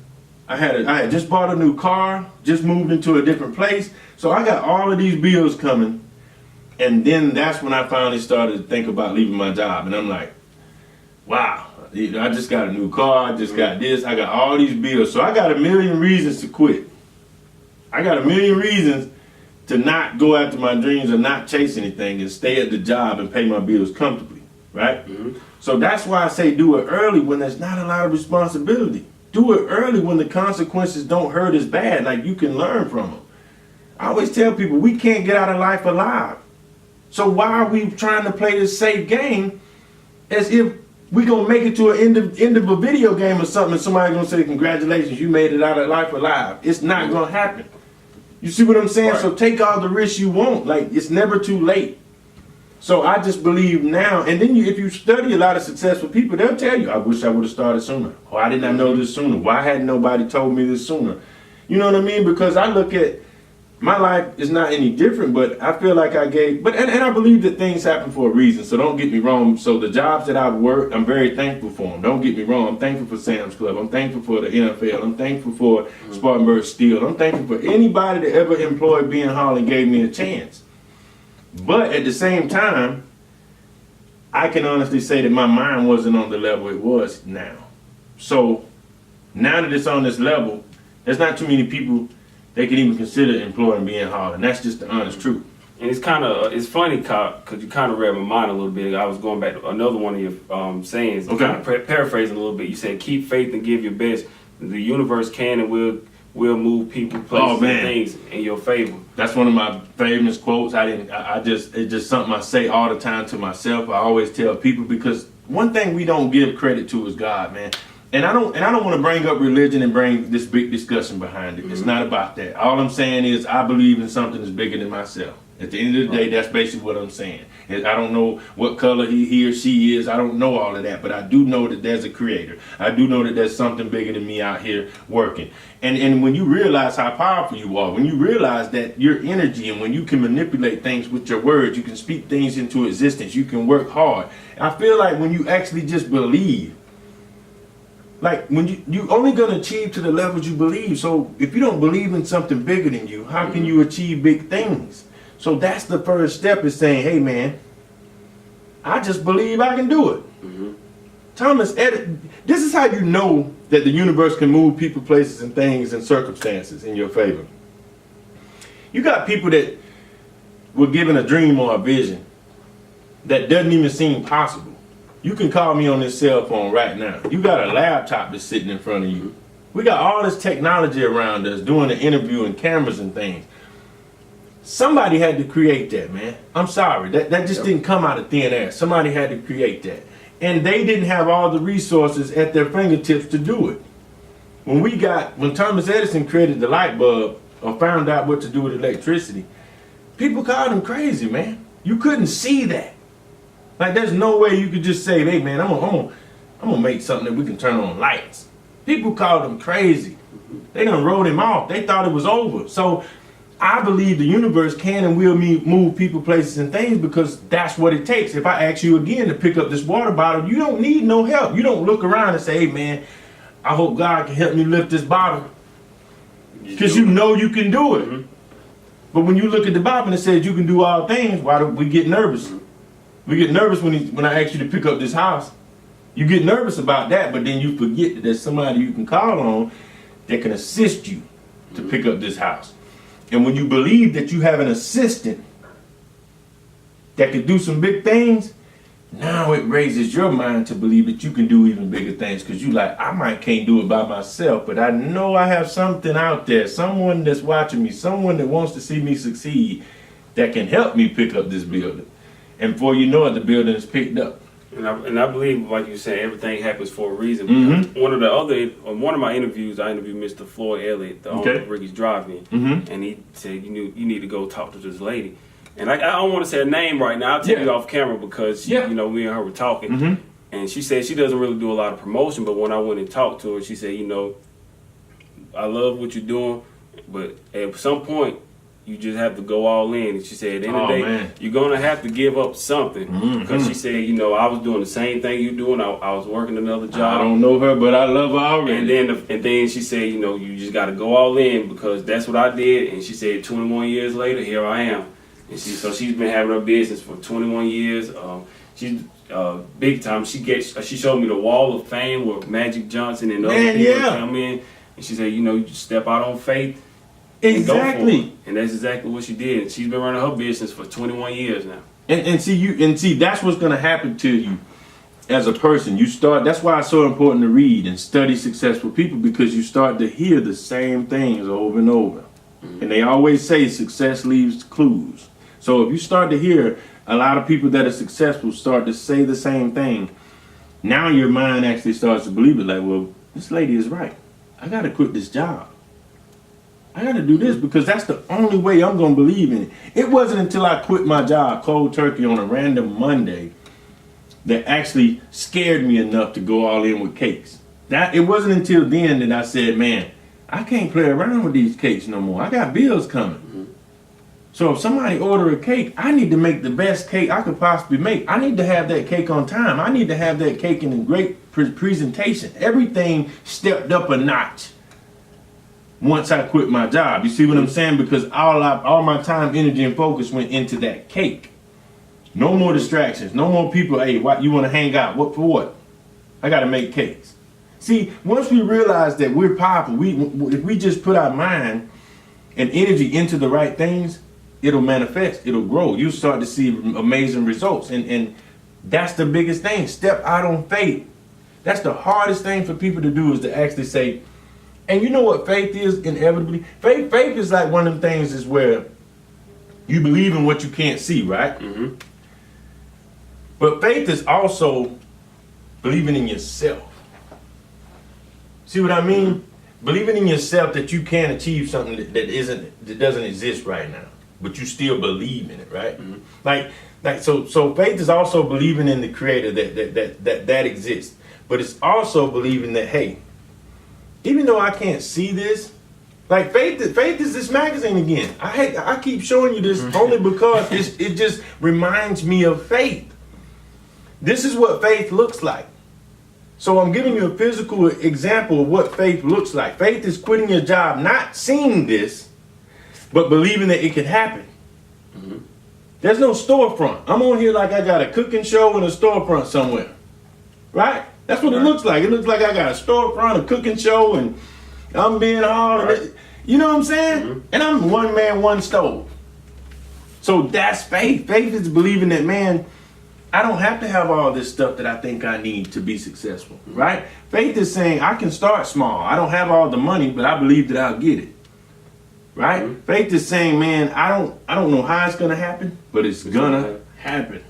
I had just bought a new car, just moved into a different place. So I got all of these bills coming. And then that's when I finally started to think about leaving my job. And I'm like, wow, I just got a new car, I just got this, I got all these bills. So I got a million reasons to quit. I got a million reasons to not go after my dreams or not chase anything and stay at the job and pay my bills comfortably, right? So that's why I say do it early when there's not a lot of responsibility. Do it early when the consequences don't hurt as bad, like you can learn from them. I always tell people we can't get out of life alive. So why are we trying to play this safe game as if we gonna make it to an end of a video game or something, and somebody gonna say, congratulations, you made it out of life alive. It's not gonna happen. You see what I'm saying? Right. So take all the risks you want. Like, it's never too late. So I just believe now, and then if you study a lot of successful people, they'll tell you, I wish I would have started sooner. Why didn't I know this sooner? Why hadn't nobody told me this sooner? You know what I mean? Because I look at my life is not any different, but I feel like I gave, and I believe that things happen for a reason, so don't get me wrong. So the jobs that I've worked, I'm very thankful for them. Don't get me wrong. I'm thankful for Sam's Club. I'm thankful for the NFL. I'm thankful for Spartanburg Steel. I'm thankful for anybody that ever employed Ben Hall and gave me a chance. But at the same time, I can honestly say that my mind wasn't on the level it was now. So now that it's on this level, there's not too many people they can even consider employing Ben Hall, and that's just the honest truth. And it's funny because you kind of read my mind a little bit. I was going back to another one of your sayings, Okay. kind of paraphrasing a little bit. You said, keep faith and give your best. The universe can and will move people, places, and things in your favor. That's one of my famous quotes. It's just something I say all the time to myself. I always tell people, because one thing we don't give credit to is God, man. And I don't want to bring up religion and bring this big discussion behind it. Mm-hmm. It's not about that. All I'm saying is I believe in something that's bigger than myself. At the end of the day, that's basically what I'm saying. I don't know what color he or she is. I don't know all of that, but I do know that there's a creator. I do know that there's something bigger than me out here working. And when you realize how powerful you are, when you realize that your energy, and when you can manipulate things with your words, you can speak things into existence, you can work hard. I feel like when you actually just believe, like when you only gonna achieve to the levels you believe. So if you don't believe in something bigger than you, how can you achieve big things? So that's the first step, is saying, hey man, I just believe I can do it. Mm-hmm. Thomas Edison, this is how you know that the universe can move people, places, and things and circumstances in your favor. You got people that were given a dream or a vision that doesn't even seem possible. You can call me on this cell phone right now. You got a laptop that's sitting in front of you. We got all this technology around us doing the interview and cameras and things. Somebody had to create that, man. I'm sorry. That just didn't come out of thin air. Somebody had to create that. And they didn't have all the resources at their fingertips to do it. When Thomas Edison created the light bulb or found out what to do with electricity, people called him crazy, man. You couldn't see that. Like, there's no way you could just say, hey man, I'm gonna make something that we can turn on lights. People called him crazy. They done wrote him off. They thought it was over. So I believe the universe can and will move people, places, and things, because that's what it takes. If I ask you again to pick up this water bottle, you don't need no help. You don't look around and say, hey man, I hope God can help me lift this bottle. Because you know you can do it. Mm-hmm. But when you look at the Bible and it says you can do all things, why do we get nervous? We get nervous when I ask you to pick up this house. You get nervous about that, but then you forget that there's somebody you can call on that can assist you to pick up this house. And when you believe that you have an assistant that can do some big things, now it raises your mind to believe that you can do even bigger things, because you like, can't do it by myself, but I know I have something out there, someone that's watching me, someone that wants to see me succeed, that can help me pick up this building. And before you know it, the building is picked up. And I believe, like you said, everything happens for a reason. Mm-hmm. One of my interviews, I interviewed Mr. Floyd Elliott, the owner of Ricky's Drive-In, and he said, you need to go talk to this lady. And I don't want to say her name right now. I'll tell you off camera, because me and her were talking, and she said she doesn't really do a lot of promotion. But when I went and talked to her, she said, I love what you're doing, but at some point, you just have to go all in. And she said, at the end of the day, you're going to have to give up something. Because she said, I was doing the same thing you're doing. I was working another job. I don't know her, but I love her already. And then she said, you just got to go all in, because that's what I did. And she said, 21 years later, here I am. And so she's been having her business for 21 years. She's big time. She showed me the Wall of Fame where Magic Johnson and other people come in. And she said, you just step out on faith. Exactly. And that's exactly what she did. And she's been running her business for 21 years now. And see that's what's going to happen to you as a person. That's why it's so important to read and study successful people, because you start to hear the same things over and over. Mm-hmm. And they always say success leaves clues. So if you start to hear a lot of people that are successful start to say the same thing, now your mind actually starts to believe it. Like, well, this lady is right. I got to quit this job. I got to do this because that's the only way I'm going to believe in it. It wasn't until I quit my job cold turkey on a random Monday that actually scared me enough to go all in with cakes. It wasn't until then that I said, man, I can't play around with these cakes no more. I got bills coming. So if somebody order a cake, I need to make the best cake I could possibly make. I need to have that cake on time. I need to have that cake in a great presentation. Everything stepped up a notch once I quit my job. You see what I'm saying? Because all my time, energy, and focus went into that cake. No more distractions. No more people, hey, what, you want to hang out? What for what? I got to make cakes. See, once we realize that we're powerful, if we just put our mind and energy into the right things, it'll manifest, it'll grow. You start to see amazing results. And that's the biggest thing. Step out on faith. That's the hardest thing for people to do, is to actually say, and you know what faith is inevitably? Faith is like one of them things is where you believe in what you can't see, right? Mm-hmm. But faith is also believing in yourself. See what I mean? Believing in yourself that you can achieve something that doesn't exist right now, but you still believe in it, right? Mm-hmm. So faith is also believing in the Creator that exists, but it's also believing that, hey, even though I can't see this, like faith is this magazine again. I keep showing you this only because it just reminds me of faith. This is what faith looks like. So I'm giving you a physical example of what faith looks like. Faith is quitting your job, not seeing this, but believing that it could happen. Mm-hmm. There's no storefront. I'm on here like I got a cooking show and a storefront somewhere. Right? That's what it looks like. It looks like I got a storefront, a cooking show, and I'm being hauled. Right. You know what I'm saying? Mm-hmm. And I'm one man, one stove. So that's faith. Faith is believing that, man, I don't have to have all this stuff that I think I need to be successful, right? Faith is saying I can start small. I don't have all the money, but I believe that I'll get it, right? Mm-hmm. Faith is saying, man, I don't know how it's gonna happen, but it's gonna happen.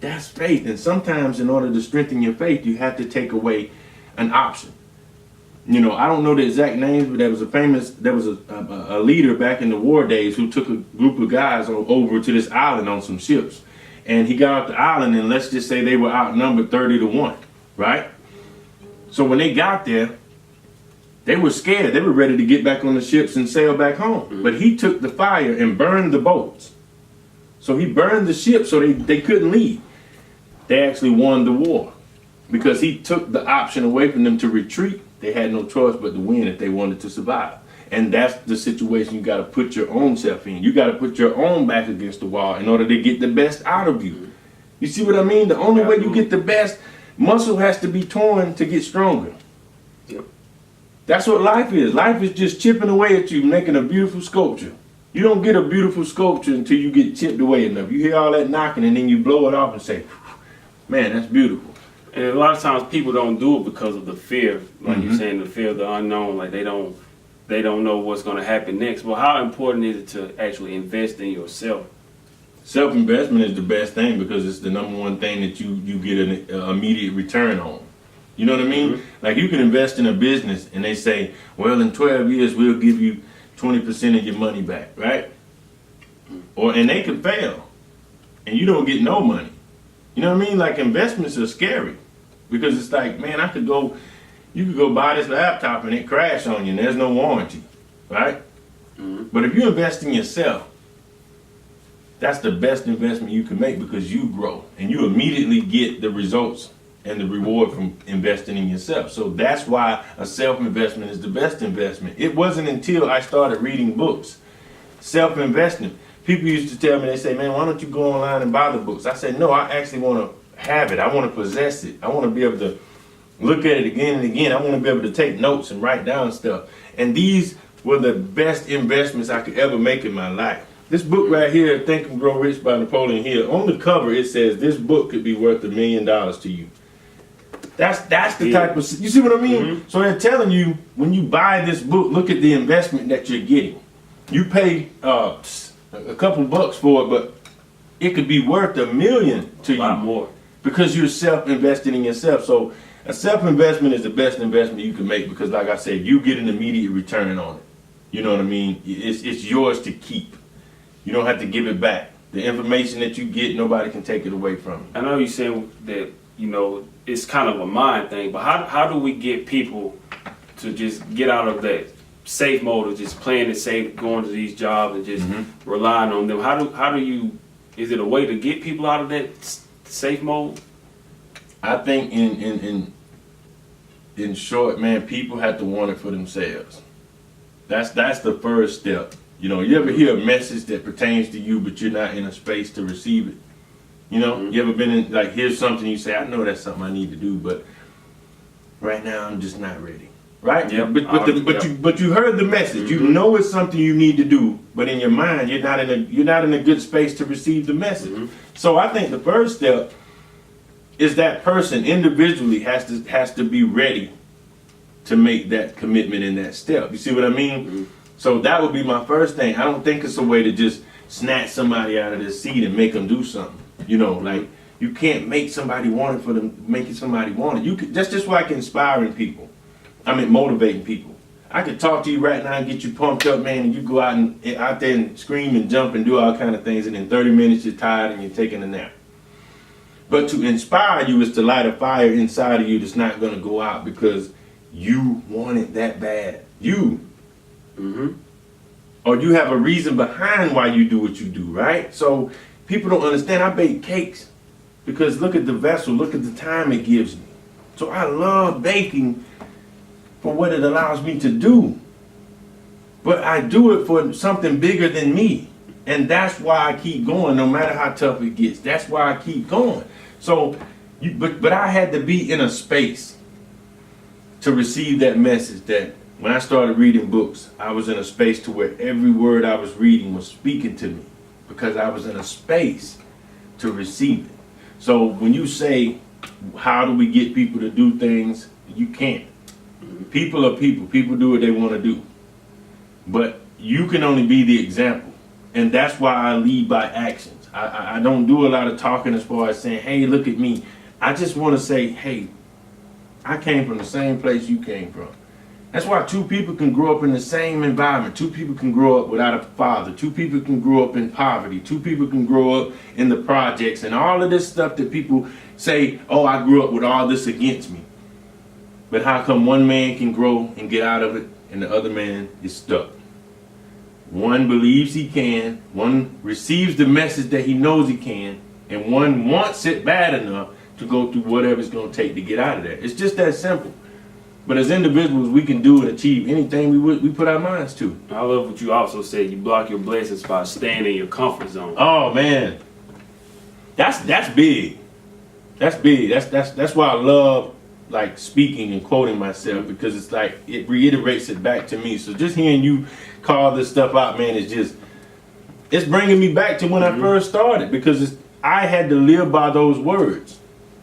That's faith. And sometimes, in order to strengthen your faith, you have to take away an option. You know, I don't know the exact names, but there was a leader back in the war days who took a group of guys over to this island on some ships. And he got off the island, and let's just say they were outnumbered 30-1, right? So when they got there, they were scared. They were ready to get back on the ships and sail back home. Mm-hmm. But he took the fire and burned the boats. So he burned the ship so they couldn't leave. They actually won the war because he took the option away from them to retreat. They had no choice but to win if they wanted to survive. And that's the situation you got to put your own self in. You got to put your own back against the wall in order to get the best out of you. You see what I mean? The only way you get the best, muscle has to be torn to get stronger. Yep. That's what life is. Life is just chipping away at you, making a beautiful sculpture. You don't get a beautiful sculpture until you get chipped away enough. You hear all that knocking and then you blow it off and say, man, that's beautiful. And a lot of times people don't do it because of the fear. Like you're saying, the fear of the unknown. Like they don't know what's going to happen next. Well, how important is it to actually invest in yourself? Self-investment is the best thing because it's the number one thing that you get an immediate return on. You know what I mean? Mm-hmm. Like you can invest in a business and they say, well, in 12 years, we'll give you 20% of your money back, right? And they can fail and you don't get no money. You know what I mean? Like investments are scary because it's like, man, you could go buy this laptop and it crash on you and there's no warranty, right? Mm-hmm. But if you invest in yourself, that's the best investment you can make because you grow and you immediately get the results and the reward from investing in yourself. So that's why a self-investment is the best investment. It wasn't until I started reading books, self-investment. People used to tell me, they say, man, why don't you go online and buy the books? I said, no, I actually want to have it. I want to possess it. I want to be able to look at it again and again. I want to be able to take notes and write down stuff. And these were the best investments I could ever make in my life. This book right here, Think and Grow Rich by Napoleon Hill, on the cover it says this book could be worth $1 million to you. That's the type of, you see what I mean? Mm-hmm. So they're telling you, when you buy this book, look at the investment that you're getting. You pay a couple bucks for it, but it could be worth $1 million to you. A lot more. because you're self-invested in yourself. So a self-investment is the best investment you can make because, like I said, you get an immediate return on it. You know what I mean? It's yours to keep. You don't have to give it back. The information that you get, nobody can take it away from you. I know you said that, you know, it's kind of a mind thing, but how do we get people to just get out of that safe mode of just playing it safe, going to these jobs and just relying on them? How do you, is it a way to get people out of that safe mode? I think in short, man, people have to want it for themselves. That's the first step. You know, you ever hear a message that pertains to you, but you're not in a space to receive it? You know, you ever been in, like, here's something you say, I know that's something I need to do, but right now I'm just not ready. Right? Yeah. But you heard the message. You know it's something you need to do, but in your mind you're not in a good space to receive the message. So I think the first step is that person individually has to be ready to make that commitment in that step. You see what I mean? So that would be my first thing. I don't think it's a way to just snatch somebody out of their seat and make them do something. You know, like you can't make somebody want it for them, making somebody want it. You could, that's just like inspiring people. I mean, motivating people. I could talk to you right now and get you pumped up, man, and you go out there and scream and jump and do all kind of things, and in 30 minutes you're tired and you're taking a nap. But to inspire you is to light a fire inside of you that's not going to go out because you want it that bad. You. Or you have a reason behind why you do what you do, right? So people don't understand. I bake cakes because look at the vessel, look at the time it gives me. So I love baking for what it allows me to do. But I do it for something bigger than me. And that's why I keep going no matter how tough it gets. That's why I keep going. So, but I had to be in a space to receive that message that when I started reading books, I was in a space to where every word I was reading was speaking to me because I was in a space to receive it. So when you say, how do we get people to do things? You can't. People are people. People do what they want to do. But you can only be the example. And that's why I lead by actions. I don't do a lot of talking as far as saying, hey, look at me. I just want to say, hey, I came from the same place you came from. That's why two people can grow up in the same environment. Two people can grow up without a father. Two people can grow up in poverty. Two people can grow up in the projects and all of this stuff that people say, oh, I grew up with all this against me. But how come one man can grow and get out of it and the other man is stuck? One believes he can, one receives the message that he knows he can, and one wants it bad enough to go through whatever it's going to take to get out of there. It's just that simple. But as individuals, we can do and achieve anything we put our minds to. I love what you also said. You block your blessings by staying in your comfort zone. Oh man, that's big. That's big. That's why I love like speaking and quoting myself because it's like it reiterates it back to me. So just hearing you call this stuff out, man, it's bringing me back to when I first started because I had to live by those words.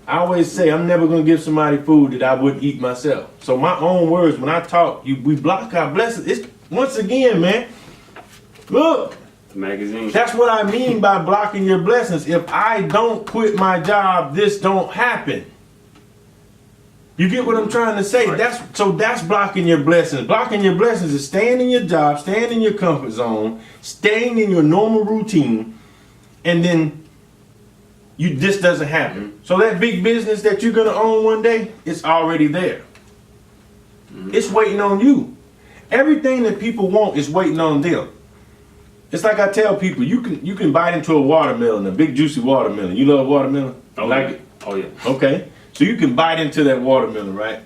I always say I'm never going to give somebody food that I wouldn't eat myself. So my own words, when I talk, we block our blessings. It's once again, man, look. The magazine. That's what I mean by blocking your blessings. If I don't quit my job, this don't happen. You get what I'm trying to say? Right. That's blocking your blessings. Blocking your blessings is staying in your job, staying in your comfort zone, staying in your normal routine, and then this doesn't happen. So that big business that you're gonna own one day, it's already there. It's waiting on you. Everything that people want is waiting on them. It's like I tell people, you can bite into a watermelon, a big juicy watermelon. You love watermelon? Oh, like yeah. it? Oh yeah. Okay. So you can bite into that watermelon, right?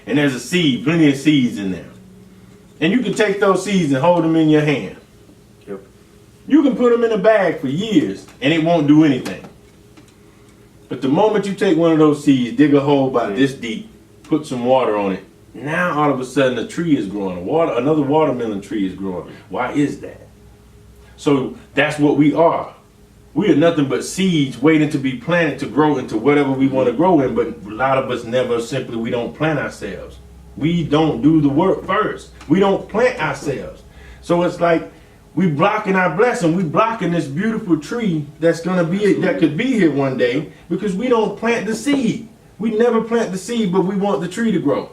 And there's a seed, plenty of seeds in there. And you can take those seeds and hold them in your hand. Yep. You can put them in a bag for years and it won't do anything. But the moment you take one of those seeds, dig a hole about this deep, put some water on it, now all of a sudden a tree is growing. Another watermelon tree is growing. Why is that? So that's what we are. We are nothing but seeds waiting to be planted to grow into whatever we want to grow in. But a lot of us we don't plant ourselves. We don't do the work first. We don't plant ourselves. So it's like we blocking our blessing. We blocking this beautiful tree that's gonna be that could be here one day because we don't plant the seed. We never plant the seed, but we want the tree to grow.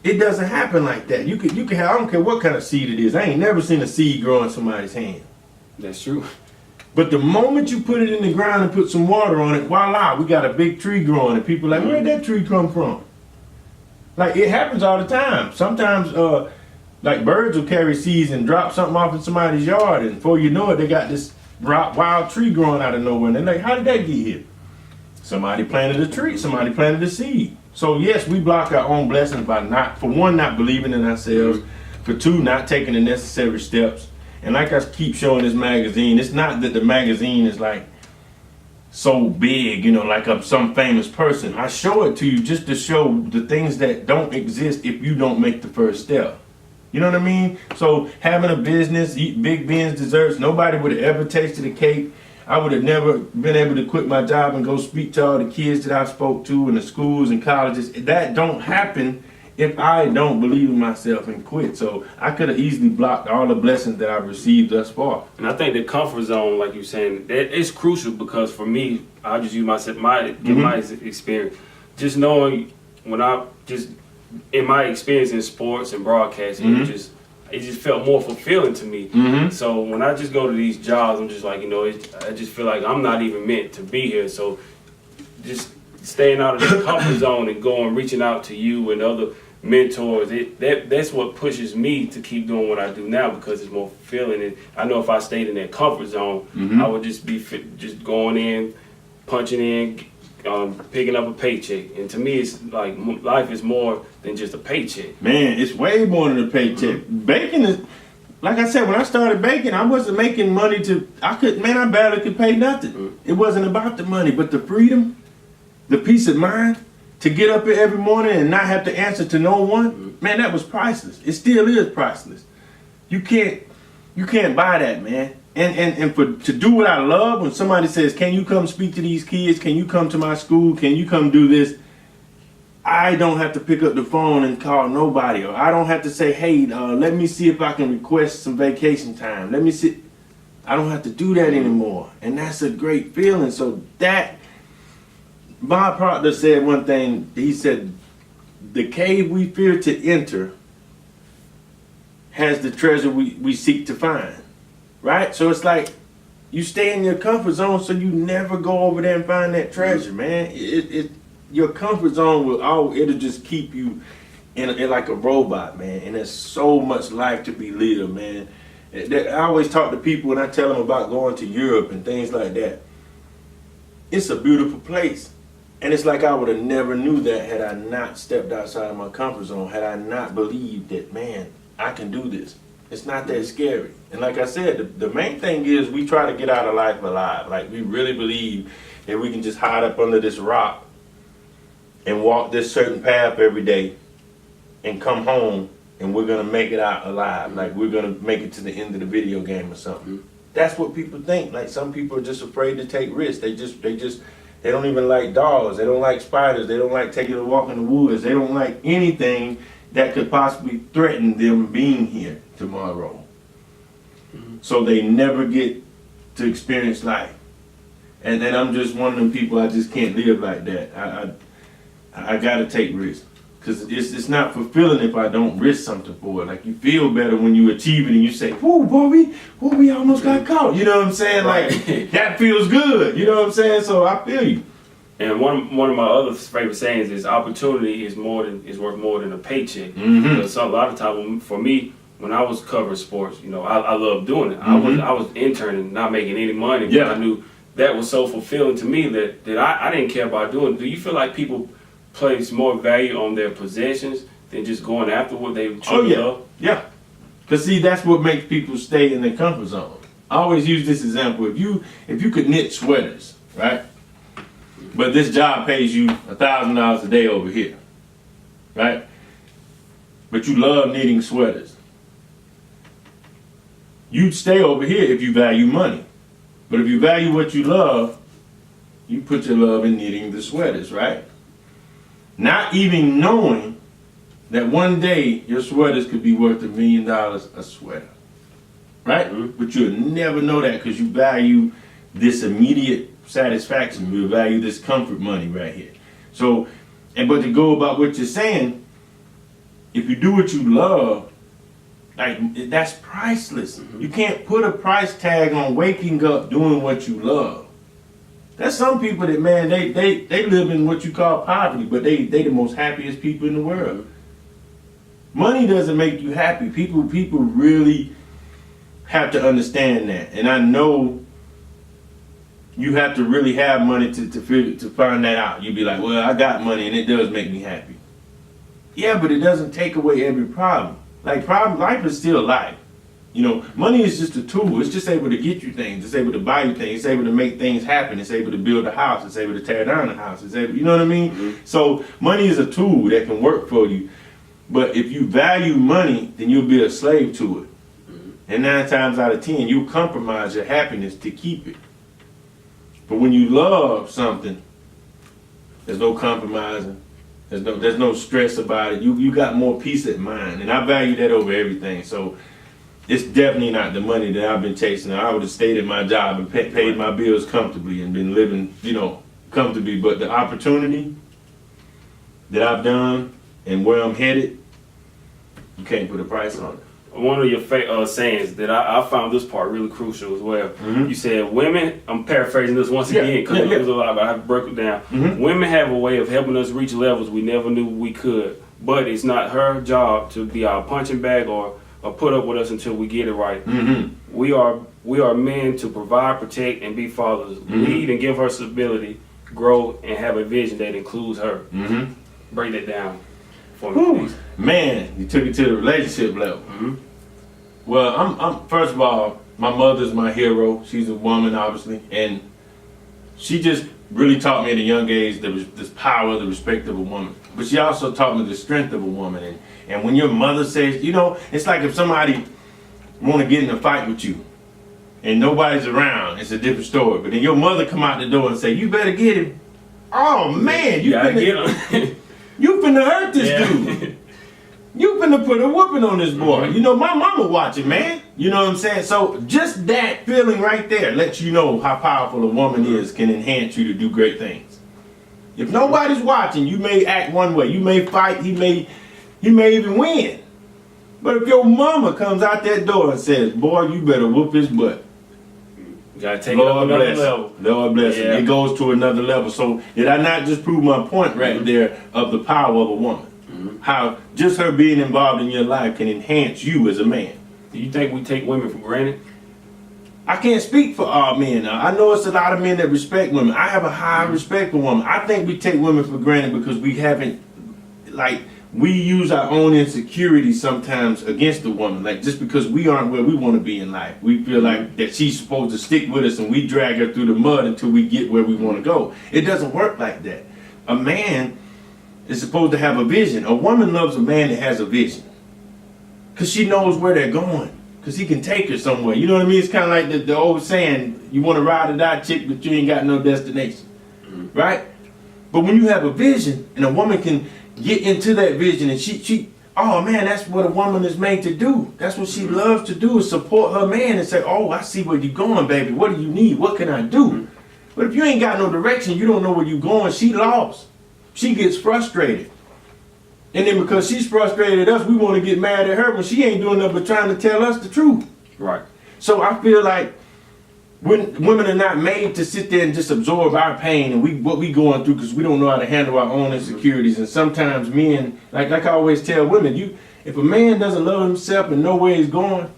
It doesn't happen like that. You can have, I don't care what kind of seed it is. I ain't never seen a seed grow in somebody's hand. That's true. But the moment you put it in the ground and put some water on it, voila, we got a big tree growing. And people are like, where'd that tree come from? Like, it happens all the time. Sometimes, like, birds will carry seeds and drop something off in somebody's yard. And before you know it, they got this wild tree growing out of nowhere. And they're like, how did that get here? Somebody planted a tree. Somebody planted a seed. So, yes, we block our own blessings by not believing in ourselves. For two, not taking the necessary steps. And like I keep showing this magazine, it's not that the magazine is like so big, you know, like I'm some famous person. I show it to you just to show the things that don't exist if you don't make the first step. You know what I mean? So having a business, eat Big Ben's desserts, nobody would have ever tasted a cake. I would have never been able to quit my job and go speak to all the kids that I spoke to in the schools and colleges. That don't happen if I don't believe in myself and quit. So I could have easily blocked all the blessings that I've received thus far. And I think the comfort zone, like you're saying, that is crucial because for me, I'll just use myself, my experience. Just knowing when I just, in my experience in sports and broadcasting, it just felt more fulfilling to me. So when I just go to these jobs, I'm just like, you know, I just feel like I'm not even meant to be here. So just staying out of the comfort zone and going, reaching out to you and other mentors, that's what pushes me to keep doing what I do now because it's more fulfilling. And I know if I stayed in that comfort zone, I would just be just going in, punching in, picking up a paycheck. And to me, it's like life is more than just a paycheck. Man, it's way more than a paycheck. Baking is, like I said, when I started baking, I wasn't making money I barely could pay nothing. It wasn't about the money, but the freedom, the peace of mind, to get up here every morning and not have to answer to no one, man, that was priceless. It still is priceless. You can't buy that, man. And to do what I love, when somebody says, can you come speak to these kids? Can you come to my school? Can you come do this? I don't have to pick up the phone and call nobody. Or I don't have to say, hey, let me see if I can request some vacation time. Let me see. I don't have to do that anymore. And that's a great feeling. So my partner said one thing. He said, the cave we fear to enter has the treasure we seek to find. Right? So it's like you stay in your comfort zone so you never go over there and find that treasure, man. Your comfort zone it'll just keep you in like a robot, man. And there's so much life to be lived, man. I always talk to people when I tell them about going to Europe and things like that. It's a beautiful place. And it's like I would have never knew that had I not stepped outside of my comfort zone, had I not believed that, man, I can do this. It's not that scary. And like I said, the main thing is we try to get out of life alive. Like we really believe that we can just hide up under this rock and walk this certain path every day and come home and we're going to make it out alive. Like we're going to make it to the end of the video game or something. That's what people think. Like some people are just afraid to take risks. They don't even like dogs. They don't like spiders. They don't like taking a walk in the woods. They don't like anything that could possibly threaten them being here tomorrow. So they never get to experience life. And then I'm just one of them people, I just can't live like that. I gotta take risks. Because it's not fulfilling if I don't risk something for it. Like you feel better when you achieve it and you say, whoa, boy, we almost got caught. You know what I'm saying? Right. Like that feels good. You know what I'm saying? So I feel you. And one of my other favorite sayings is opportunity is worth more than a paycheck. So a lot of times for me, when I was covering sports, you know, I loved doing it. I was interning, not making any money, but I knew that was so fulfilling to me that I didn't care about doing it. Do you feel like people place more value on their possessions than just going after what they truly love? Yeah. Because see, that's what makes people stay in their comfort zone. I always use this example. If you could knit sweaters, right? But this job pays you $1,000 a day over here, right? But you love knitting sweaters. You'd stay over here if you value money. But if you value what you love, you put your love in knitting the sweaters, right? Not even knowing that one day your sweaters could be worth $1 million a sweater. right? But you'll never know that because you value this immediate satisfaction. You value this comfort money right here. So, but to go about what you're saying, if you do what you love, like that's priceless. You can't put a price tag on waking up doing what you love. There's some people that, man, they live in what you call poverty, but they the most happiest people in the world. Money doesn't make you happy. People really have to understand that. And I know you have to really have money to find that out. You'd be like, well, I got money and it does make me happy. Yeah, but it doesn't take away every problem. Like life is still life. You know, money is just a tool. It's just able to get you things. It's able to buy you things. It's able to make things happen. It's able to build a house. It's able to tear down a house. It's able, you know what I mean? So money is a tool that can work for you. But if you value money, then you'll be a slave to it. And 9 times out of 10, you'll compromise your happiness to keep it. But when you love something, there's no compromising. There's no stress about it. You got more peace of mind, and I value that over everything. So it's definitely not the money that I've been chasing. I would have stayed at my job and paid my bills comfortably and been living, comfortably. But the opportunity that I've done and where I'm headed, you can't put a price on it. One of your sayings that I found this part really crucial as well. You said women, I'm paraphrasing this once again because it was a lot, but I have to break it down. Women have a way of helping us reach levels we never knew we could, but it's not her job to be our punching bag or put up with us until we get it right. We are men to provide, protect, and be fathers. Lead and give her stability, grow, and have a vision that includes her. Break that down for me, please. Man, you took it to the relationship level. Well, I'm first of all, my mother's my hero. She's a woman, obviously, and she just really taught me at a young age this power, the respect of a woman. But she also taught me the strength of a woman. And when your mother says, it's like if somebody want to get in a fight with you and nobody's around, it's a different story. But then your mother come out the door and say, you better get him. Oh, man, you gotta get him. You finna hurt this dude. You finna put a whooping on this boy. My mama watching, man. You know what I'm saying? So just that feeling right there lets you know how powerful a woman is, can enhance you to do great things. If nobody's watching, you may act one way. You may fight. He may even win. But if your mama comes out that door and says, boy, you better whoop his butt. You gotta take it up another level. Lord bless him. It goes to another level. So did I not just prove my point right there of the power of a woman? How just her being involved in your life can enhance you as a man. Do you think we take women for granted? I can't speak for all men. I know it's a lot of men that respect women. I have a high respect for women. I think we take women for granted because we haven't, we use our own insecurities sometimes against the woman. Like, just because we aren't where we want to be in life, we feel like that she's supposed to stick with us and we drag her through the mud until we get where we want to go. It doesn't work like that. A man is supposed to have a vision. A woman loves a man that has a vision because she knows where they're going, because he can take her somewhere. You know what I mean? It's kind of like the old saying, you want to ride or die chick, but you ain't got no destination. Right? But when you have a vision and a woman can get into that vision and she oh man, that's what a woman is made to do. That's what she loves to do, is support her man and say, oh, I see where you're going, baby. What do you need? What can I do? But if you ain't got no direction, you don't know where you're going, she lost. She gets frustrated. And then because she's frustrated at us, we want to get mad at her when she ain't doing nothing but trying to tell us the truth. Right. So I feel like when women are not made to sit there and just absorb our pain and what we going through because we don't know how to handle our own insecurities. And sometimes men, like I always tell women, if a man doesn't love himself and know where he's going,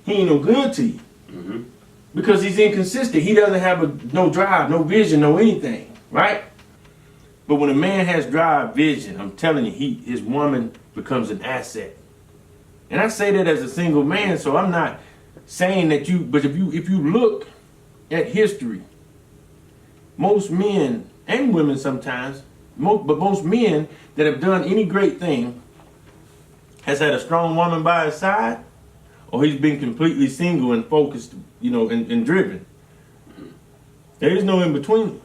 he ain't no good to you. Because he's inconsistent. He doesn't have no drive, no vision, no anything. Right? But when a man has drive, vision, I'm telling you, his woman becomes an asset. And I say that as a single man, so I'm not saying that but if you look at history, most men and women sometimes, but most men that have done any great thing has had a strong woman by his side, or he's been completely single and focused, and driven. There is no in between.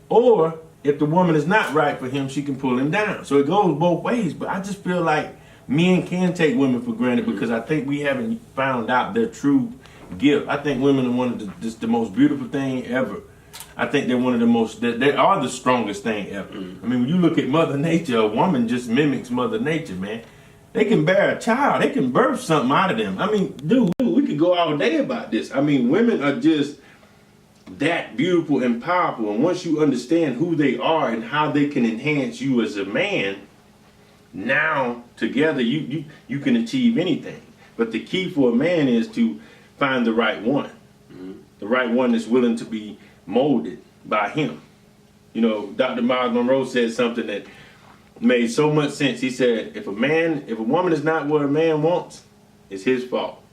Or if the woman is not right for him, she can pull him down. So it goes both ways. But I just feel like men can take women for granted because I think we haven't found out their true gift. I think women are one of just the most beautiful thing ever. I think they're one of the most, they are the strongest thing ever. I mean, when you look at Mother Nature, a woman just mimics Mother Nature, man. They can bear a child. They can birth something out of them. I mean, dude, we could go all day about this. I mean, women are just that beautiful and powerful. And once you understand who they are and how they can enhance you as a man, now together you can achieve anything. But the key for a man is to find the right one. The right one that's willing to be molded by him. You know, Dr. Miles Monroe said something that made so much sense. He said, if a woman is not what a man wants, it's his fault.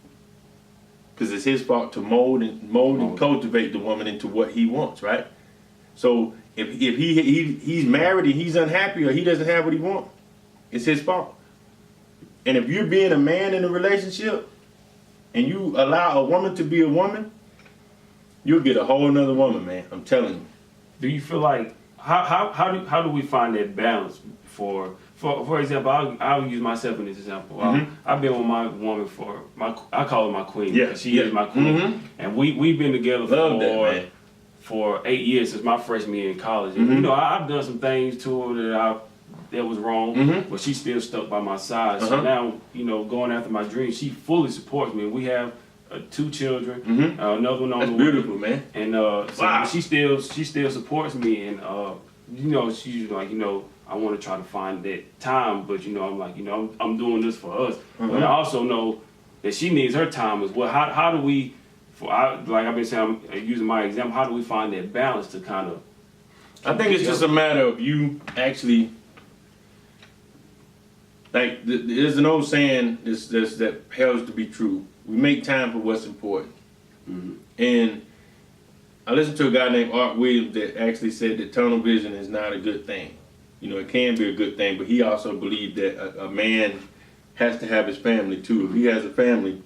Because it's his fault to mold and cultivate the woman into what he wants, right? So if he's married and he's unhappy or he doesn't have what he wants, it's his fault. And if you're being a man in a relationship and you allow a woman to be a woman, you'll get a whole nother woman, man. I'm telling you. Do you feel like how do we find that balance for example? I'll use myself in this example. I've been with my woman I call her my queen. Yeah, she is my queen, and we've been together for 8 years since my freshman year in college. And, you know, I've done some things to her that was wrong, but she still stuck by my side. So now, you know, going after my dreams, she fully supports me. We have 2 children, another one on the way. That's beautiful, man. And so she still supports me, and you know, she's like, you know, I want to try to find that time, but you know, I'm like, you know, I'm doing this for us, but I also know that she needs her time as well. How do we, like I've been saying, I'm using my example, how do we find that balance to kind of? I think it's just a matter of you actually. Like, there's an old saying that hails to be true. We make time for what's important. And I listened to a guy named Art Williams that actually said that tunnel vision is not a good thing. You know, it can be a good thing, but he also believed that a man has to have his family too. If he has a family,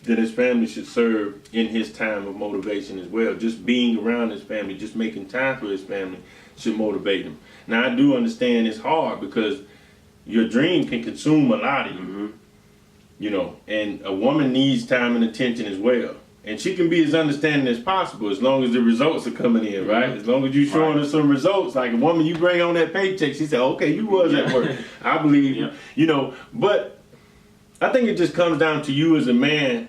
then his family should serve in his time of motivation as well. Just being around his family, just making time for his family should motivate him. Now, I do understand it's hard because your dream can consume a lot of you, you know, and a woman needs time and attention as well. And she can be as understanding as possible as long as the results are coming in, right? As long as you're showing her some results. Like a woman, you bring on that paycheck, she said, okay, you was at work. I believe, you know, but I think it just comes down to you as a man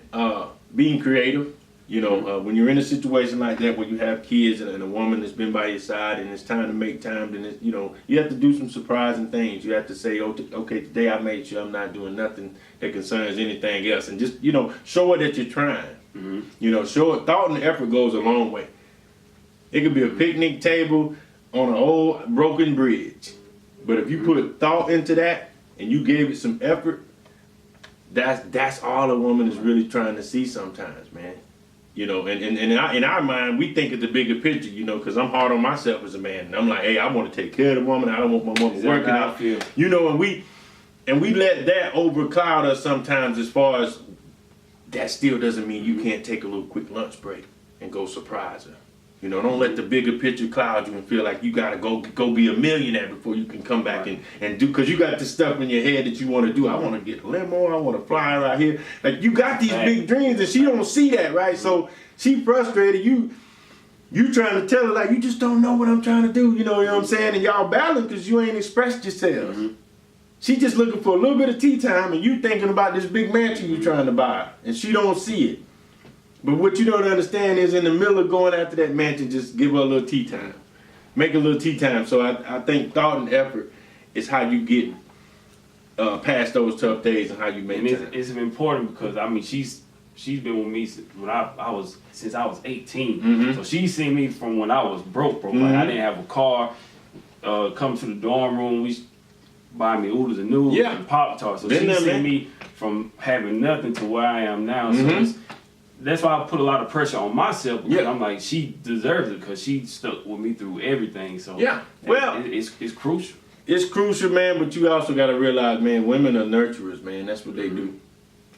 being creative. You know, when you're in a situation like that where you have kids and a woman that's been by your side and it's time to make time, then you know, you have to do some surprising things. You have to say, okay, today I made sure I'm not doing nothing that concerns anything else, and just, you know, show her that you're trying. You know, show her thought and effort goes a long way. It could be a picnic table on an old broken bridge, but if you put thought into that and you gave it some effort, that's all a woman is really trying to see sometimes, man. You know, and in our mind, we think of the bigger picture, you know, because I'm hard on myself as a man. And I'm like, hey, I want to take care of the woman. I don't want my woman working out. You know, and we let that overcloud us sometimes, as far as that still doesn't mean you can't take a little quick lunch break and go surprise her. You know, don't let the bigger picture cloud you and feel like you got to go be a millionaire before you can come back and do, because you got this stuff in your head that you want to do. I want to get a limo. I want to fly right here. Like, you got these big dreams and she don't see that, right? So she frustrated. You trying to tell her, like, you just don't know what I'm trying to do. You know what I'm saying? And y'all battling because you ain't expressed yourselves. She just looking for a little bit of tea time and you thinking about this big mansion you trying to buy. And she don't see it. But what you don't understand is, in the middle of going after that mansion, just give her a little tea time. Make a little tea time. So I think thought and effort is how you get past those tough days and how you make time. It's important because, I mean, she's been with me since I was 18. So she's seen me from when I was broke. Like, I didn't have a car. Come to the dorm room, we buy me oodles and noodles and Pop-Tarts. So she's seen me from having nothing to where I am now. So that's why I put a lot of pressure on myself, because I'm like, she deserves it because she stuck with me through everything. So well, it's crucial. It's crucial, man. But you also got to realize, man, women are nurturers, man. That's what they do.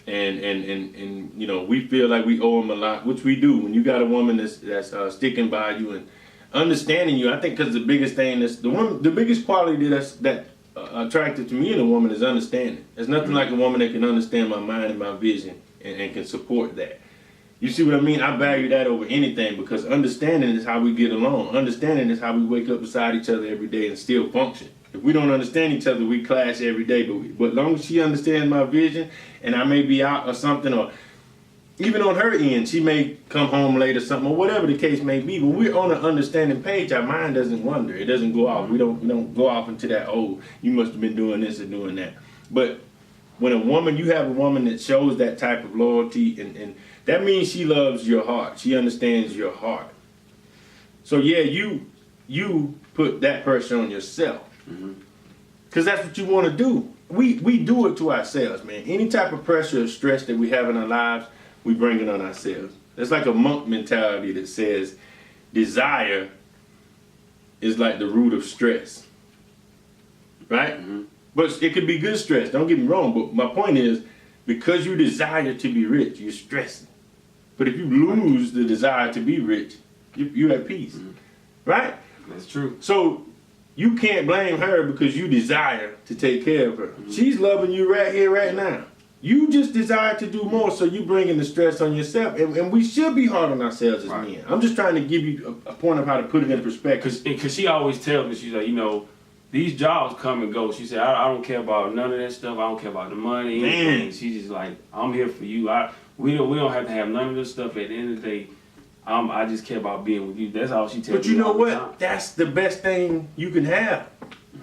And you know, we feel like we owe them a lot, which we do. When you got a woman that's sticking by you and understanding you, I think, because the biggest thing the biggest quality that attractive to me in a woman is understanding. There's nothing like a woman that can understand my mind and my vision and can support that. You see what I mean? I value that over anything because understanding is how we get along. Understanding is how we wake up beside each other every day and still function. If we don't understand each other, we clash every day. But as long as she understands my vision and I may be out or something, or even on her end, she may come home late or something, or whatever the case may be. When we're on an understanding page, our mind doesn't wander. It doesn't go off. We don't go off into that, oh, you must have been doing this or doing that. But when you have a woman that shows that type of loyalty, and that means she loves your heart. She understands your heart. So yeah, you put that pressure on yourself. Because that's what you want to do. We do it to ourselves, man. Any type of pressure or stress that we have in our lives, we bring it on ourselves. It's like a monk mentality that says desire is like the root of stress. Right? But it could be good stress, don't get me wrong. But my point is, because you desire to be rich, you're stressing. But if you lose the desire to be rich, you're at peace. Right? That's true. So you can't blame her because you desire to take care of her. She's loving you right here, right now. You just desire to do more, so you bringing the stress on yourself. And we should be hard on ourselves as men. I'm just trying to give you a point of how to put it in perspective. Because she always tells me, she's like, these jobs come and go. She said, I don't care about none of that stuff. I don't care about the money. Anything. She's just like, I'm here for you. We don't have to have none of this stuff. At the end of the day, I just care about being with you. That's all she tells me. But you know what? That's the best thing you can have.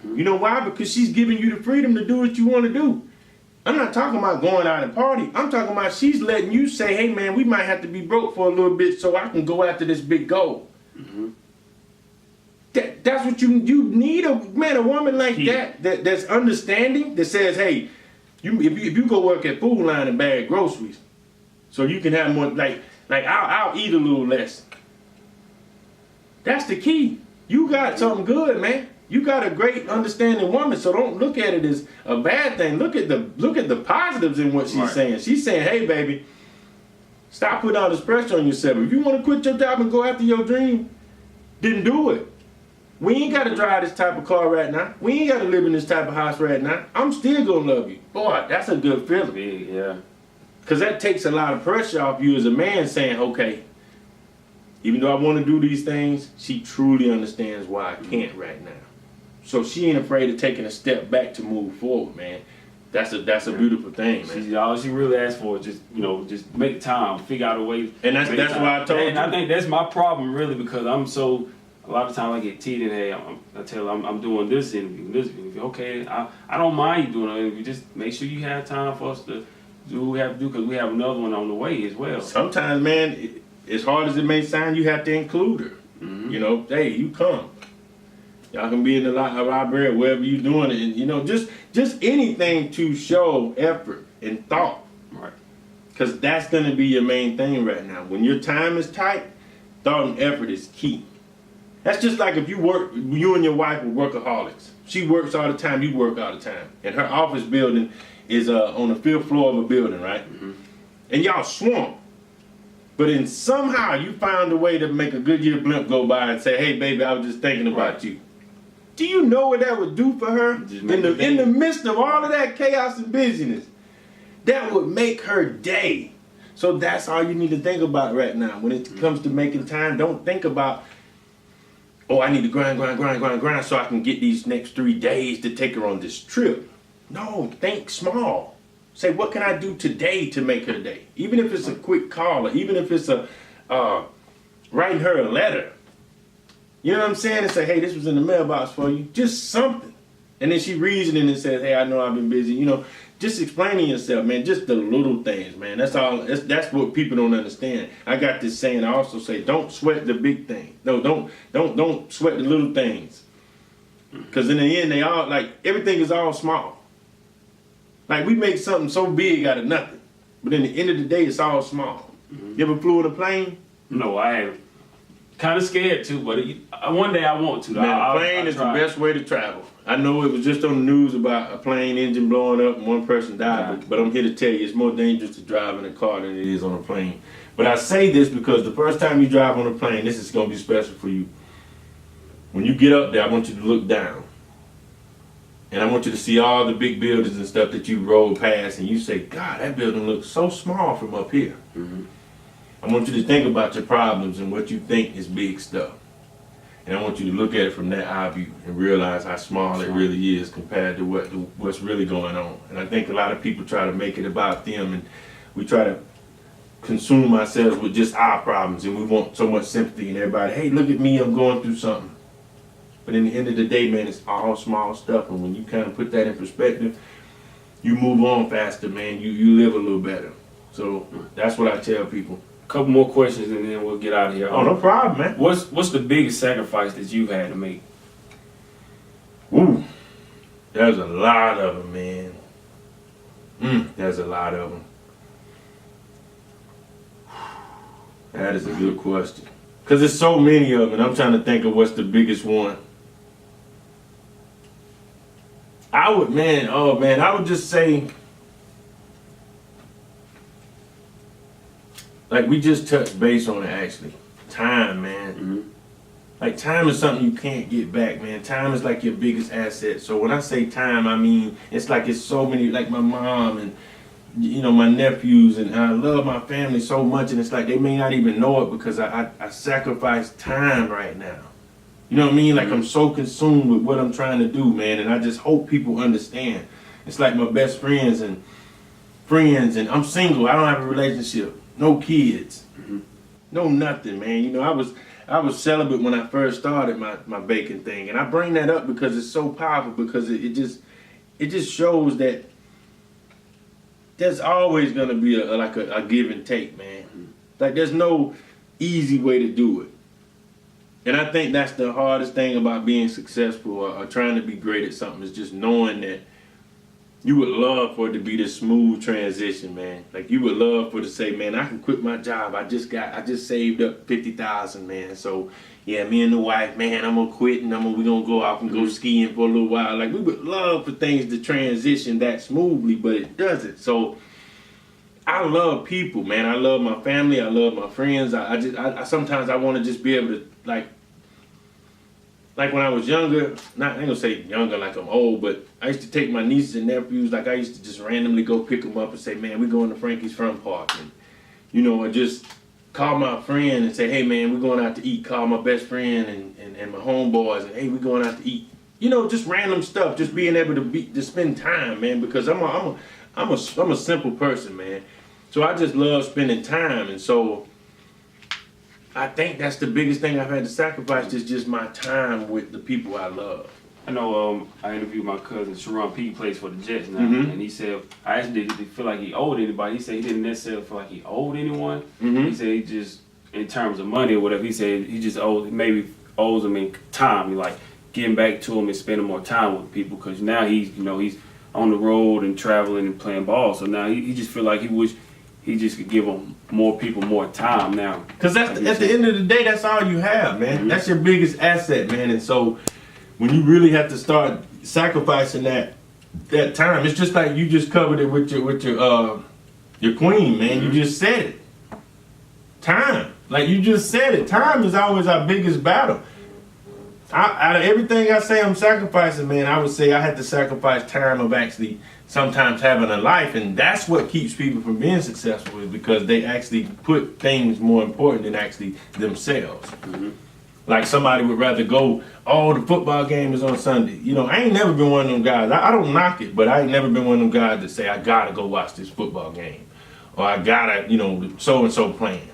You know why? Because she's giving you the freedom to do what you want to do. I'm not talking about going out and party. I'm talking about she's letting you say, hey man, we might have to be broke for a little bit so I can go after this big goal. That's what you need, a woman like that's understanding, that says, hey, if you go work at Food Line and bag groceries, so you can have more, like I'll eat a little less. That's the key. You got something good, man. You got a great understanding woman, so don't look at it as a bad thing. Look at the positives in what she's saying. She's saying, hey baby, stop putting all this pressure on yourself. If you want to quit your job and go after your dream, then do it. We ain't got to drive this type of car right now. We ain't got to live in this type of house right now. I'm still going to love you. Boy, that's a good feeling. Yeah. Because that takes a lot of pressure off you as a man saying, okay, even though I want to do these things, she truly understands why I can't right now. So she ain't afraid of taking a step back to move forward, man. That's a beautiful thing, man. All she really asks for is just make time, figure out a way. And that's why I told you. And I think that's my problem really, because a lot of times I get teased, hey, I tell her I'm doing this interview. Okay, I don't mind you doing an interview. Just make sure you have time for us to do what we have to do, because we have another one on the way as well. Sometimes, man, as hard as it may sound, you have to include her. Hey, you come. Y'all can be in the library, wherever you're doing it, and just anything to show effort and thought. Right. Because that's going to be your main thing right now. When your time is tight, thought and effort is key. That's just like if you and your wife are workaholics. She works all the time, you work all the time. And her office building is on the 5th floor of a building, right? And y'all swamp. But then somehow you found a way to make a Goodyear blimp go by and say, hey baby, I was just thinking about you. Do you know what that would do for her? In the midst of all of that chaos and busyness, that would make her day. So that's all you need to think about right now. When it comes to making time, don't think about, oh, I need to grind so I can get these next 3 days to take her on this trip. No, think small. Say, what can I do today to make her day? Even if it's a quick call, or even if it's writing her a letter. You know what I'm saying? And say, hey, this was in the mailbox for you. Just something. And then she reads it and says, hey, I know I've been busy. Just explaining yourself, man. Just the little things, man. That's all. That's what people don't understand. I got this saying. I also say, don't sweat the big thing. No, don't sweat the little things. Because in the end, they all, everything is all small. Like, we make something so big out of nothing. But in the end of the day, it's all small. You ever flew in a plane? No, I haven't. Kind of scared too, but one day I want to. Man, a plane is the best way to travel. I know it was just on the news about a plane engine blowing up and one person died, but I'm here to tell you it's more dangerous to drive in a car than it is on a plane. But I say this because the first time you drive on a plane, this is going to be special for you. When you get up there, I want you to look down. And I want you to see all the big buildings and stuff that you roll past, and you say, God, that building looks so small from up here. Mm-hmm. I want you to think about your problems and what you think is big stuff. And I want you to look at it from that eye view and realize how small it really is compared to what's really going on. And I think a lot of people try to make it about them, and we try to consume ourselves with just our problems, and we want so much sympathy and everybody, hey, look at me, I'm going through something. But in the end of the day, man, it's all small stuff. And when you kind of put that in perspective, you move on faster, man. You live a little better. So that's what I tell people. Couple more questions and then we'll get out of here. Oh, no problem, man. What's the biggest sacrifice that you've had to make? Ooh, there's a lot of them, man. There's a lot of them. That is a good question. Because there's so many of them, and I'm trying to think of what's the biggest one. I would just say, like we just touched base on it actually. Time, man. Mm-hmm. Like time is something you can't get back, man. Time is like your biggest asset. So when I say time, I mean, it's like it's so many, like my mom and, you know, my nephews, and I love my family so much, and it's like they may not even know it because I sacrifice time right now. You know what I mean? Like I'm so consumed with what I'm trying to do, man, and I just hope people understand. It's like my best friends, and I'm single. I don't have a relationship, no kids, no nothing, man. You know, I was celibate when I first started my baking thing, and I bring that up because it's so powerful, because it just shows that there's always gonna be a give and take, man. Like there's no easy way to do it. And I think that's the hardest thing about being successful or trying to be great at something, is just knowing that you would love for it to be this smooth transition, man. Like you would love for it to say, man, I can quit my job. I just saved up $50,000, man. So yeah, me and the wife, man, I'm gonna quit and we're gonna go out and go skiing for a little while. Like we would love for things to transition that smoothly, but it doesn't. So I love people, man. I love my family. I love my friends. I sometimes I want to just be able to like when I was younger, I ain't gonna say younger like I'm old, but I used to take my nieces and nephews, like I used to just randomly go pick them up and say, man, we're going to Frankie's Front Park. And, you know, or just call my friend and say, hey man, we're going out to eat. Call my best friend and my homeboys, and hey, we're going out to eat. You know, just random stuff, just being able to spend time, man, because I'm a simple person, man. So I just love spending time, and so I think that's the biggest thing I've had to sacrifice, is just my time with the people I love. I know I interviewed my cousin Sharon P. plays for the Jets now, and he said, I asked him, did he feel like he owed anybody? He said he didn't necessarily feel like he owed anyone. He said he just, in terms of money or whatever, he said he just maybe owes them in time. He like getting back to him and spending more time with people, because now he's on the road and traveling and playing ball. So now he just feel like he wish he just could give them more people more time now. Because at the end of the day, that's all you have, man. That's your biggest asset, man. And so when you really have to start sacrificing that time, it's just like you just covered it with your queen, man. You just said it. Time. Like you just said it. Time is always our biggest battle. Out of everything I say I'm sacrificing, man, I would say I had to sacrifice time of actually sometimes having a life, and that's what keeps people from being successful, is because they actually put things more important than actually themselves. Like somebody would rather go, oh, the football game is on Sunday. You know, I ain't never been one of them guys. I don't knock it, but I ain't never been one of them guys that say I gotta go watch this football game, or I gotta, so and so playing,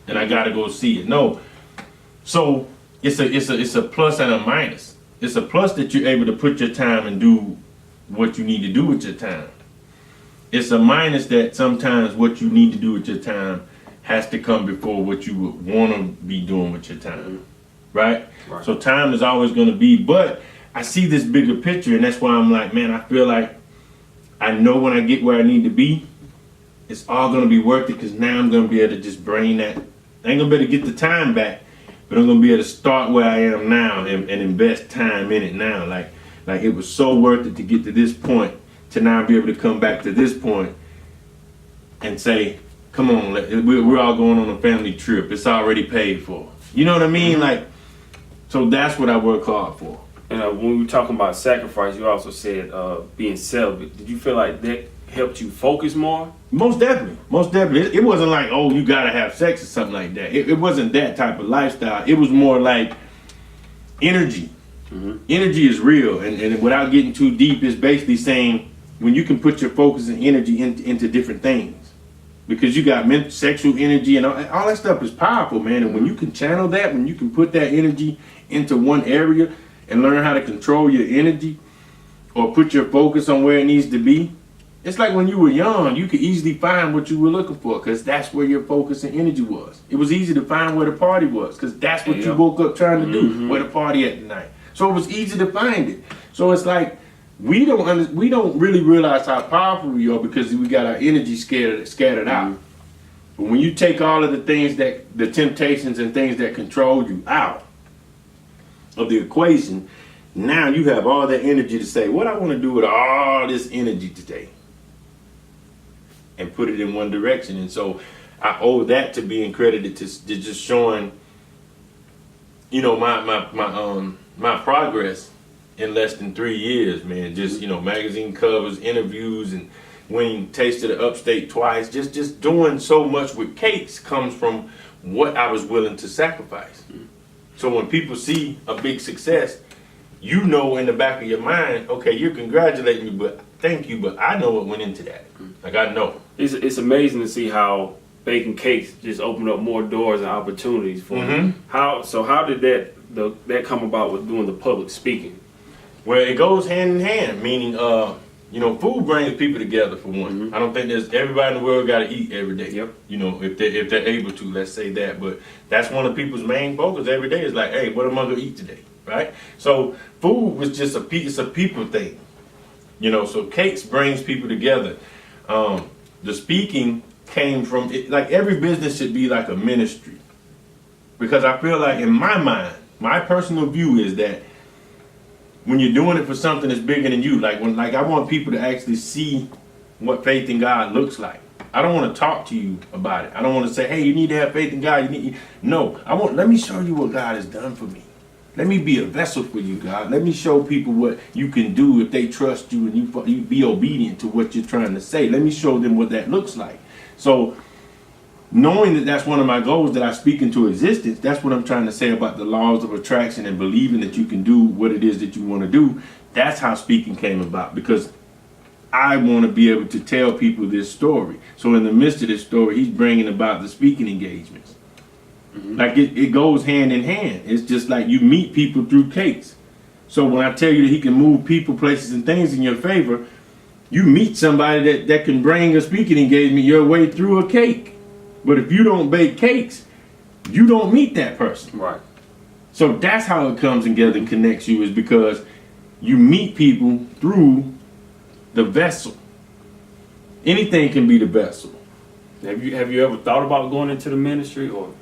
and I gotta go see it. No, so it's a plus and a minus. It's a plus that you're able to put your time and do what you need to do with your time. It's a minus that sometimes what you need to do with your time has to come before what you would want to be doing with your time, right? So time is always going to be, but I see this bigger picture, and that's why I'm like, man, I feel like I know when I get where I need to be, it's all going to be worth it, because now I'm going to be able to just bring that. I ain't going to be able to get the time back, but I'm going to be able to start where I am now and invest time in it now. Like it was so worth it to get to this point, to now be able to come back to this point and say, come on, we're all going on a family trip. It's already paid for. You know what I mean? Like, so that's what I work hard for. And when we were talking about sacrifice, you also said being celibate. Did you feel like that helped you focus more? Most definitely, most definitely. It wasn't like, oh, you gotta have sex or something like that. It wasn't that type of lifestyle. It was more like energy. Energy is real, and without getting too deep, it's basically saying when you can put your focus and energy into different things, because you got sexual energy and all that stuff is powerful, man. And when you can channel that, when you can put that energy into one area and learn how to control your energy or put your focus on where it needs to be, it's like when you were young, you could easily find what you were looking for because that's where your focus and energy was. It was easy to find where the party was because that's what you woke up trying to do, where the party at night. So it was easy to find it. So it's like we don't really realize how powerful we are because we got our energy scattered out. But when you take all of the things that, the temptations and things that control you out of the equation, now you have all that energy to say, what I want to do with all this energy today, and put it in one direction. And so I owe that to being credited to just showing, you know, my progress in less than 3 years, man. Just, you know, magazine covers, interviews, and winning Taste of the Upstate twice. Just doing so much with cakes comes from what I was willing to sacrifice. So when people see a big success, you know in the back of your mind, okay, you're congratulating me, but thank you, but I know what went into that. Like, I know. It's amazing to see how baking cakes just opened up more doors and opportunities for you. How did that come about with doing the public speaking? Well, it goes hand in hand, meaning, you know, food brings people together for one. I don't think everybody in the world got to eat every day. You know, if they're able to, let's say that. But that's one of people's main focus every day is like, hey, what am I going to eat today? Right? So food was just it's a people thing. You know, so cakes brings people together. The speaking came from, like every business should be like a ministry. Because I feel like in my mind, my personal view is that when you're doing it for something that's bigger than you, like I want people to actually see what faith in God looks like. I don't want to talk to you about it. I don't want to say, hey, you need to have faith in God. No, let me show you what God has done for me. Let me be a vessel for you, God. Let me show people what you can do if they trust you and you be obedient to what you're trying to say. Let me show them what that looks like. So knowing that that's one of my goals that I speak into existence, that's what I'm trying to say about the laws of attraction and believing that you can do what it is that you want to do. That's how speaking came about, because I want to be able to tell people this story. So in the midst of this story, he's bringing about the speaking engagements. Like it goes hand in hand. It's just like you meet people through cakes. So when I tell you that he can move people, places, and things in your favor, you meet somebody that can bring a speaking engagement your way through a cake. But if you don't bake cakes, you don't meet that person. Right. So that's how it comes together and connects you, is because you meet people through the vessel. Anything can be the vessel. Have you ever thought about going into the ministry or?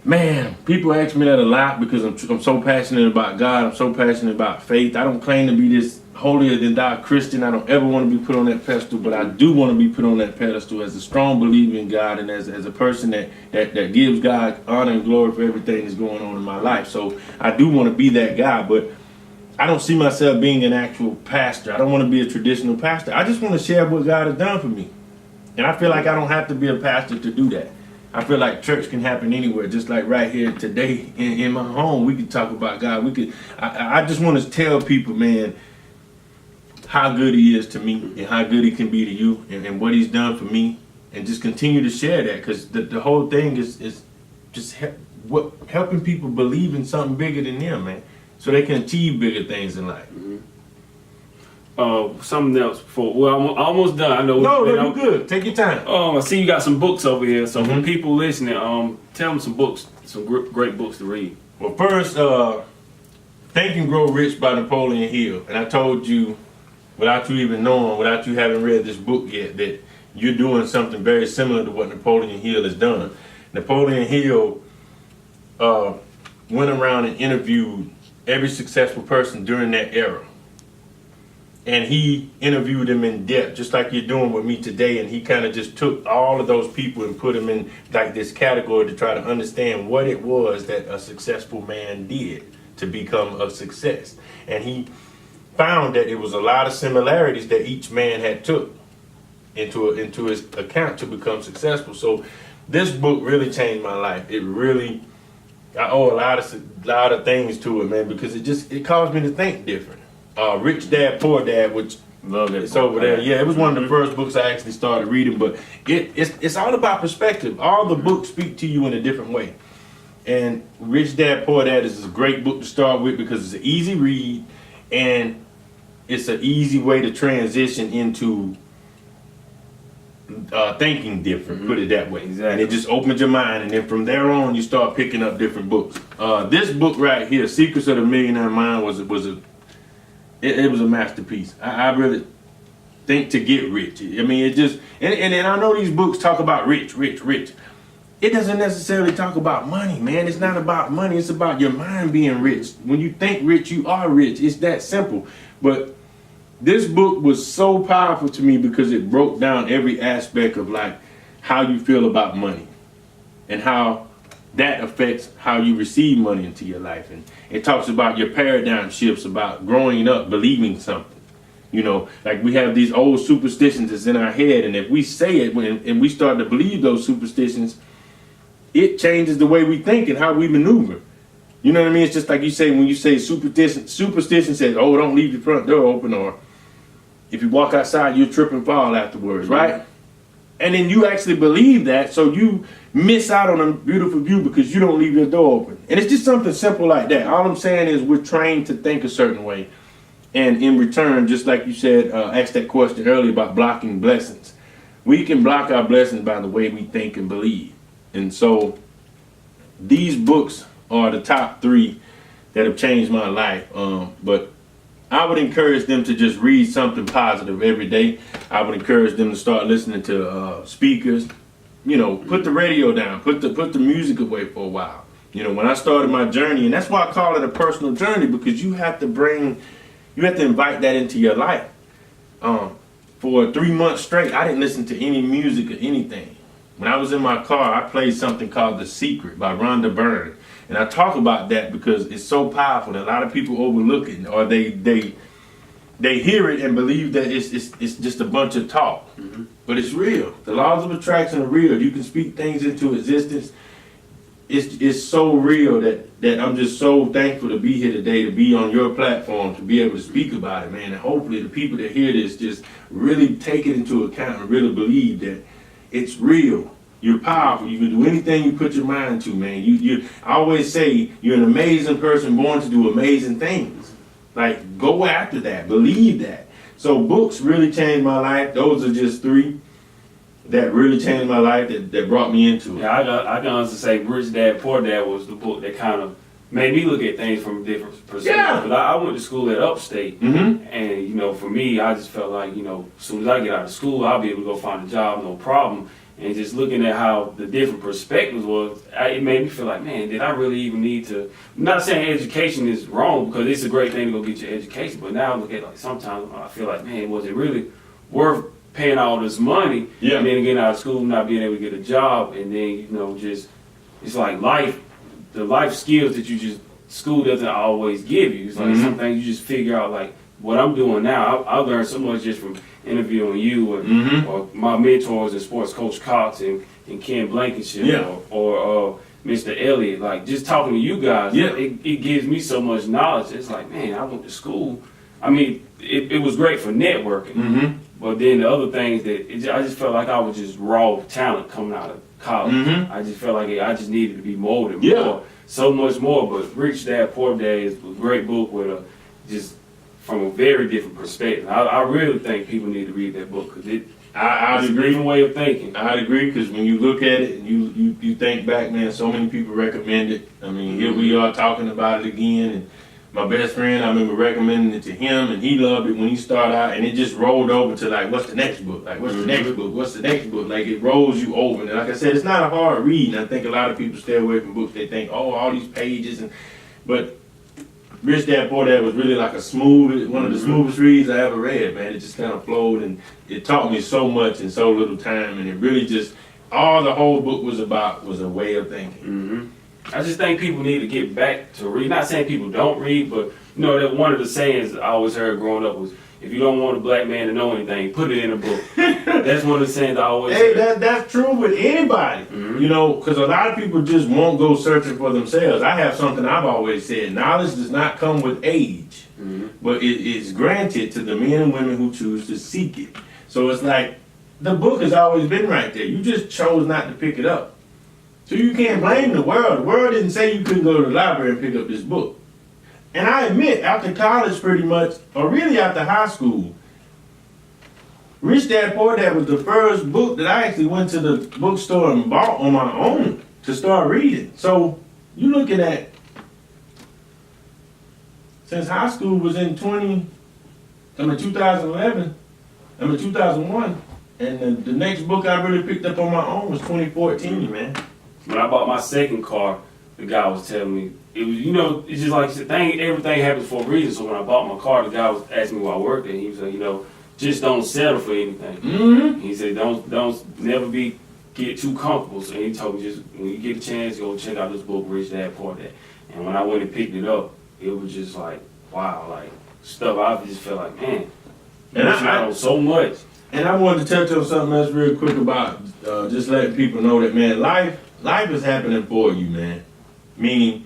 Man, people ask me that a lot because I'm so passionate about God. I'm so passionate about faith. I don't claim to be this holier than thou Christian. I don't ever want to be put on that pedestal, but I do want to be put on that pedestal as a strong believer in God and as a person that gives God honor and glory for everything that's going on in my life. So I do want to be that guy, but I don't see myself being an actual pastor. I don't want to be a traditional pastor. I just want to share what God has done for me. And I feel like I don't have to be a pastor to do that. I feel like church can happen anywhere, just like right here today in my home. We can talk about God. I just want to tell people, man, how good he is to me and how good he can be to you and what he's done for me, and just continue to share that, because the whole thing is just helping people believe in something bigger than them, man, so they can achieve bigger things in life. Something else I'm almost done. I know. No, you're good. Take your time. I see you got some books over here. So for people listening, tell them some books, some great books to read. Well, first, Think and Grow Rich by Napoleon Hill. And I told you, without you even knowing, without you having read this book yet, that you're doing something very similar to what Napoleon Hill has done. Napoleon Hill went around and interviewed every successful person during that era. And he interviewed them in depth, just like you're doing with me today. And he kind of just took all of those people and put them in like this category to try to understand what it was that a successful man did to become a success. And he found that it was a lot of similarities that each man had took into his account to become successful. So this book really changed my life. It really, I owe a lot of things to it, man, because it caused me to think different. Rich Dad Poor Dad, which Love that it's book, over there. man. Yeah, it was one of the first books I actually started reading, but it's all about perspective. All the books speak to you in a different way. And Rich Dad Poor Dad is a great book to start with because it's an easy read and it's an easy way to transition into thinking different, put it that way. Exactly. And it just opens your mind, and then from there on you start picking up different books. This book right here, Secrets of the Millionaire Mind, was a masterpiece. I really think to get rich. I mean, it just, and I know these books talk about rich. It doesn't necessarily talk about money, man. It's not about money. It's about your mind being rich. When you think rich, you are rich. It's that simple. But this book was so powerful to me because it broke down every aspect of like how you feel about money and how that affects how you receive money into your life. And it talks about your paradigm shifts, about growing up believing something. You know, like we have these old superstitions that's in our head, and if we say it and we start to believe those superstitions, it changes the way we think and how we maneuver. You know what I mean? It's just like you say, when you say superstition says, oh, don't leave your front door open, or if you walk outside, you'll trip and fall afterwards, right? And then you actually believe that, so you miss out on a beautiful view because you don't leave your door open. And it's just something simple like that. All I'm saying is we're trained to think a certain way. And in return, just like you said, asked that question earlier about blocking blessings. We can block our blessings by the way we think and believe. And so these books are the top 3 that have changed my life. But I would encourage them to just read something positive every day. I would encourage them to start listening to speakers. You know, put the radio down, put the music away for a while. You know, when I started my journey, and that's why I call it a personal journey, because you have to invite that into your life. For 3 months straight, I didn't listen to any music or anything. When I was in my car, I played something called The Secret by Rhonda Byrne. And I talk about that because it's so powerful that a lot of people overlook it, or they hear it and believe that it's just a bunch of talk. But it's real. The laws of attraction are real. You can speak things into existence. It's so real that I'm just so thankful to be here today, to be on your platform, to be able to speak about it, man. And hopefully the people that hear this just really take it into account and really believe that it's real. You're powerful. You can do anything you put your mind to, man. I always say you're an amazing person born to do amazing things. Like, go after that. Believe that. So books really changed my life. Those are just 3 that really changed my life, that brought me into it. Yeah, I can honestly say Rich Dad Poor Dad was the book that kind of made me look at things from a different perspective. Yeah. But I went to school at Upstate, and you know, for me, I just felt like, you know, as soon as I get out of school, I'll be able to go find a job, no problem. And just looking at how the different perspectives was, it made me feel like, man, did I really even need to? I'm not saying education is wrong, because it's a great thing to go get your education. But now I look at, like, sometimes I feel like, man, was it really worth paying all this money, Yeah. and then getting out of school, not being able to get a job, and then, you know, just, it's like the life skills that school doesn't always give you. It's like some things you just figure out, like what I'm doing now. I learned so much just from interviewing you or my mentors in sports, Coach Cox and Ken Blankenship or Mr. Elliott. Like, just talking to you guys, it gives me so much knowledge. It's like, man, I went to school. I mean, it was great for networking. But then the other things I just felt like I was just raw talent coming out of college. I just felt like I just needed to be molded more, so much more. But Rich Dad Poor Dad is a great book with just from a very different perspective. I really think people need to read that book because it's a different way of thinking. I'd agree, because when you look at it and you think back, man, so many people recommend it. I mean, here we are talking about it again, and my best friend, I remember recommending it to him, and he loved it when he started out, and it just rolled over to, like, what's the next book? Like, what's the next book? What's the next book? Like, it rolls you over. And like I said, it's not a hard read, and I think a lot of people stay away from books. They think, oh, all these pages. But Rich Dad Poor Dad was really like one of the smoothest reads I ever read, man. It just kind of flowed, and it taught me so much in so little time, and it really just, all the whole book was about was a way of thinking. I just think people need to get back to read. Not saying people don't read, but you know that one of the sayings I always heard growing up was, if you don't want a black man to know anything, put it in a book. That's one of the sayings I always heard. That's true with anybody. Mm-hmm. You know, because a lot of people just won't go searching for themselves. I have something I've always said: knowledge does not come with age, but it is granted to the men and women who choose to seek it. So it's like the book has always been right there. You just chose not to pick it up. So you can't blame the world. The world didn't say you couldn't go to the library and pick up this book. And I admit, after college pretty much, or really after high school, Rich Dad Poor Dad was the first book that I actually went to the bookstore and bought on my own to start reading. So you looking at, since high school was in 2011, 2001, and the next book I really picked up on my own was 2014, man. When I bought my second car, the guy was telling me, it was, you know, it's just like everything happens for a reason. So when I bought my car, the guy was asking me where I worked, and he was like, you know, just don't settle for anything. Mm-hmm. He said, don't never get too comfortable. So he told me, just when you get a chance, go check out this book, Rich Dad Poor Dad. And when I went and picked it up, it was just like, wow, like stuff I just felt like, man, and I know so much. And I wanted to touch on something else real quick about just letting people know that, man, life is happening for you, man. Meaning,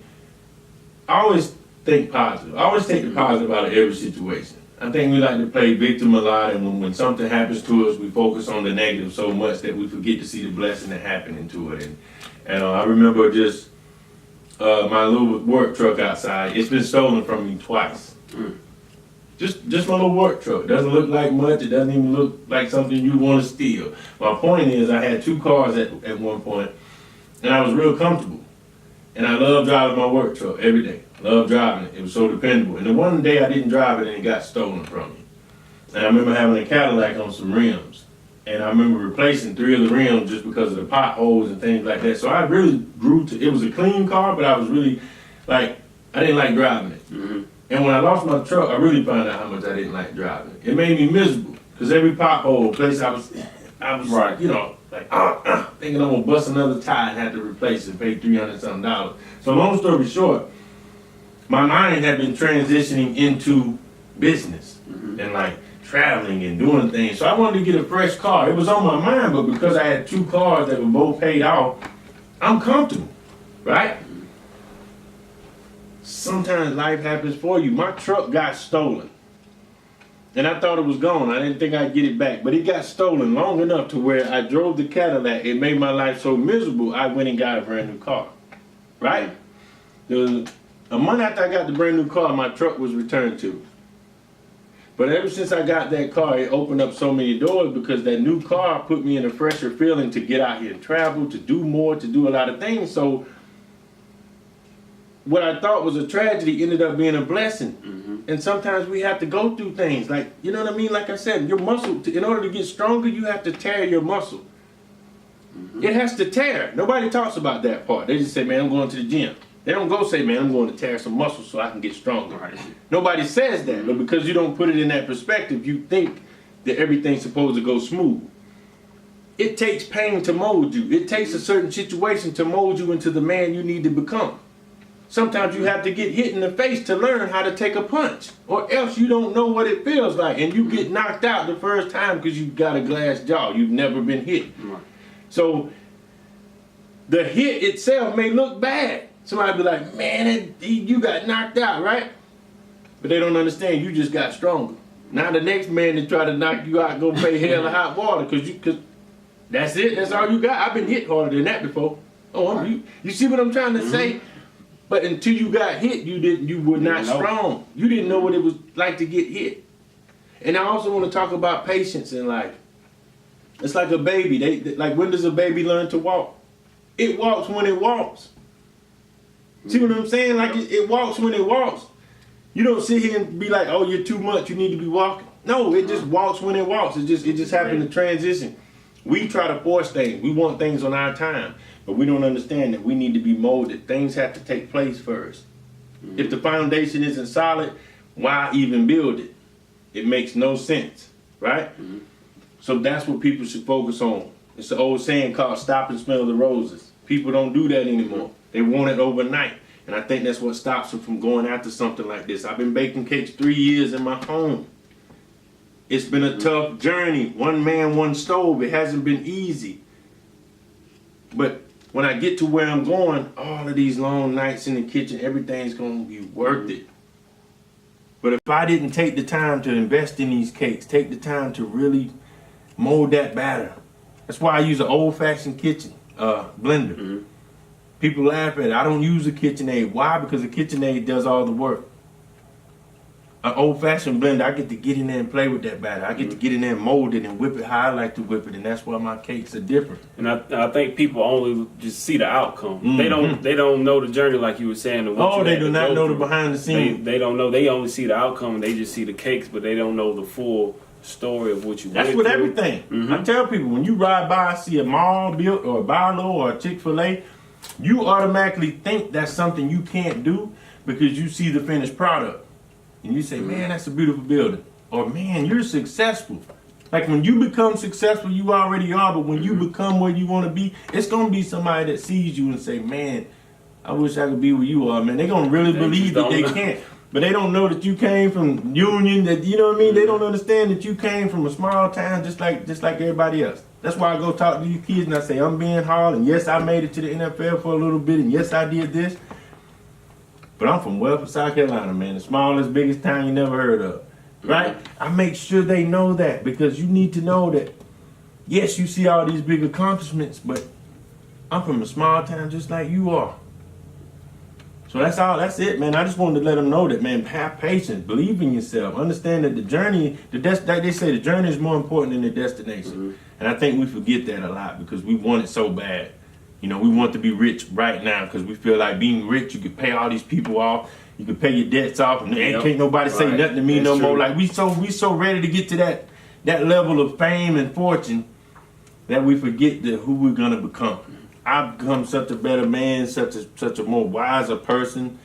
I always think positive. I always take the positive out of every situation. I think we like to play victim a lot, and when something happens to us, we focus on the negative so much that we forget to see the blessing that happened into it. And I remember just my little work truck outside. It's been stolen from me twice. Just my little work truck. Doesn't look like much. It doesn't even look like something you want to steal. My point is, I had 2 cars at one point, and I was real comfortable. And I love driving my work truck every day. Love driving it. It was so dependable. And the one day I didn't drive it and it got stolen from me. And I remember having a Cadillac on some rims. And I remember replacing 3 of the rims just because of the potholes and things like that. So I really grew to, it was a clean car, but I was really, like, I didn't like driving it. Mm-hmm. And when I lost my truck, I really found out how much I didn't like driving it. It made me miserable. Because every pothole, place I was right, you know, like, thinking I'm gonna bust another tire and have to replace it and pay $300-something. So long story short, my mind had been transitioning into business and like traveling and doing things. So I wanted to get a fresh car. It was on my mind, but because I had 2 cars that were both paid off, I'm comfortable, right? Sometimes life happens for you. My truck got stolen. And I thought it was gone. I didn't think I'd get it back. But it got stolen long enough to where I drove the Cadillac. It made my life so miserable, I went and got a brand new car. Right? A month after I got the brand new car, my truck was returned to me. But ever since I got that car, it opened up so many doors because that new car put me in a fresher feeling to get out here and travel, to do more, to do a lot of things. So what I thought was a tragedy ended up being a blessing. And sometimes we have to go through things like, you know what I mean? Like I said, your muscle, in order to get stronger, you have to tear your muscle. It has to tear. Nobody talks about that part. They just say, man, I'm going to the gym. They don't go say, man, I'm going to tear some muscle so I can get stronger. Right. Nobody says that, but because you don't put it in that perspective, you think that everything's supposed to go smooth. It takes pain to mold you. It takes a certain situation to mold you into the man you need to become. Sometimes you have to get hit in the face to learn how to take a punch, or else you don't know what it feels like, and you get knocked out the first time because you've got a glass jaw. You've never been hit. So the hit itself may look bad. Somebody be like, man, you got knocked out, right? But they don't understand you just got stronger. Now the next man that try to knock you out gonna pay hell of hot water because that's it. That's all you got. I've been hit harder than that before. You see what I'm trying to say? But until you got hit, you were not strong. You didn't know what it was like to get hit. And I also want to talk about patience in life. It's like a baby. Like, when does a baby learn to walk? It walks when it walks. See what I'm saying? Like, it walks when it walks. You don't sit here and be like, oh, you're too much, you need to be walking. No, it just walks when it walks. It just happened to transition. We try to force things. We want things on our time. But we don't understand that we need to be molded. Things have to take place first. If the foundation isn't solid, why even build it? It makes no sense, right? So that's what people should focus on. It's an old saying called stop and smell the roses. People don't do that anymore. They want it overnight. And I think that's what stops them from going after something like this. I've been baking cakes 3 years in my home. It's been a tough journey. One man, one stove. It hasn't been easy. But when I get to where I'm going, all of these long nights in the kitchen, everything's going to be worth it. But if I didn't take the time to invest in these cakes, take the time to really mold that batter. That's why I use an old-fashioned kitchen blender. People laugh at it. I don't use a KitchenAid. Why? Because a KitchenAid does all the work. An old-fashioned blender, I get to get in there and play with that batter. I get to get in there and mold it and whip it how I like to whip it, and that's why my cakes are different. And I think people only just see the outcome. They don't know the journey, like you were saying. They do not know the behind the scenes. They don't know. They only see the outcome. They just see the cakes, but they don't know the full story of what you. That's with everything. I tell people, when you ride by, see a mall built or a Barlow or a Chick-fil-A, you automatically think that's something you can't do because you see the finished product. And you say, man, that's a beautiful building. Or, man, you're successful. Like, when you become successful, you already are. But when you become where you want to be, it's going to be somebody that sees you and say, man, I wish I could be where you are, man. They're going to really believe that they can't. But they don't know that you came from Union, that, you know what I mean? They don't understand that you came from a small town just like everybody else. That's why I go talk to these kids and I say, I'm being hard. And, yes, I made it to the NFL for a little bit. And, yes, I did this. But I'm from Wellford, South Carolina, man. The smallest, biggest town you never heard of. Right? I make sure they know that because you need to know that, yes, you see all these big accomplishments, but I'm from a small town just like you are. So that's it, man. I just wanted to let them know that, man, have patience, believe in yourself, understand that the journey, like they say, the journey is more important than the destination. And I think we forget that a lot because we want it so bad. You know, we want to be rich right now because we feel like being rich, you can pay all these people off, you can pay your debts off, and can't nobody say nothing to me no more. Like we so ready to get to that level of fame and fortune that we forget who we're gonna become. I've become such a better man, such a more wiser person.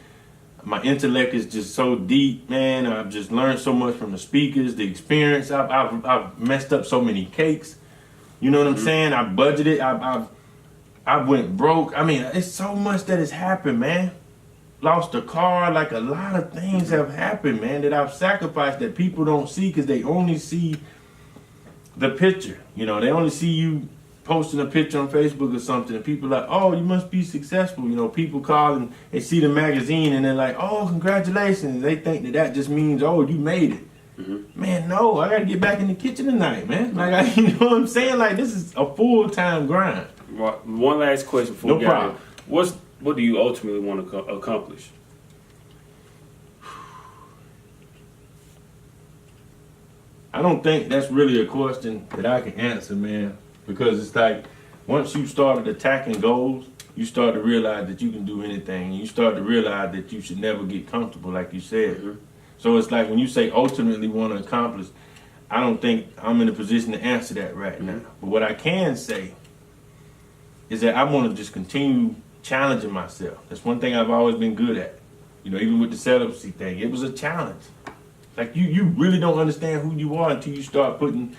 My intellect is just so deep, man. I've just learned so much from the speakers, the experience. I've messed up so many cakes. You know what I'm saying? I budgeted. I went broke. I mean, it's so much that has happened, man. Lost a car. Like, a lot of things have happened, man, that I've sacrificed that people don't see because they only see the picture. You know, they only see you posting a picture on Facebook or something, and people are like, oh, you must be successful. You know, people call and they see the magazine and they're like, oh, congratulations. They think that just means, oh, you made it. Man, no, I got to get back in the kitchen tonight, man. Like, you know what I'm saying? Like, this is a full-time grind. One last question before we get in. What do you ultimately want to accomplish? I don't think that's really a question that I can answer, man. Because it's like, once you started attacking goals, you start to realize that you can do anything. And you start to realize that you should never get comfortable, like you said. So it's like when you say ultimately want to accomplish, I don't think I'm in a position to answer that right now. But what I can say is that I want to just continue challenging myself. That's one thing I've always been good at. You know, even with the celibacy thing, it was a challenge. Like, you really don't understand who you are until you start putting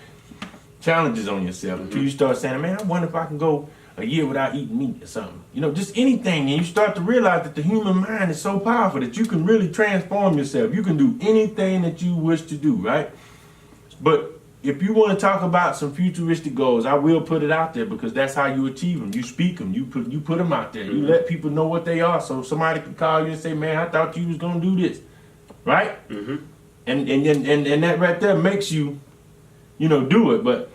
challenges on yourself, until you start saying, man, I wonder if I can go a year without eating meat or something. You know, just anything. And you start to realize that the human mind is so powerful that you can really transform yourself. You can do anything that you wish to do, right? But if you want to talk about some futuristic goals, I will put it out there because that's how you achieve them. You speak them. You put them out there. You let people know what they are. So somebody can call you and say, man, I thought you was going to do this, right? And that right there makes you, you know, do it. But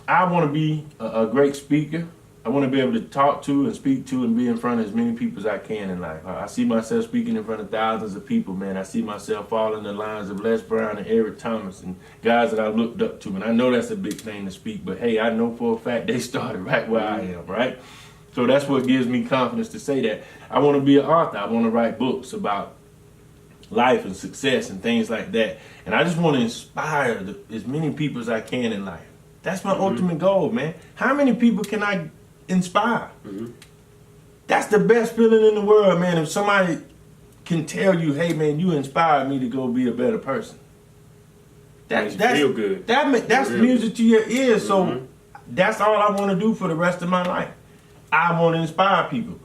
I want to be a great speaker. I want to be able to talk to and speak to and be in front of as many people as I can in life. I see myself speaking in front of thousands of people, man. I see myself following the lines of Les Brown and Eric Thomas and guys that I looked up to. And I know that's a big thing to speak, but hey, I know for a fact they started right where I am, right? So that's what gives me confidence to say that. I want to be an author. I want to write books about life and success and things like that. And I just want to inspire as many people as I can in life. That's my ultimate goal, man. How many people can I inspire? That's the best feeling in the world, man. If somebody can tell you, hey, man, you inspired me to go be a better person. That's feel good. That's music to your ears. So that's all I want to do for the rest of my life. I want to inspire people.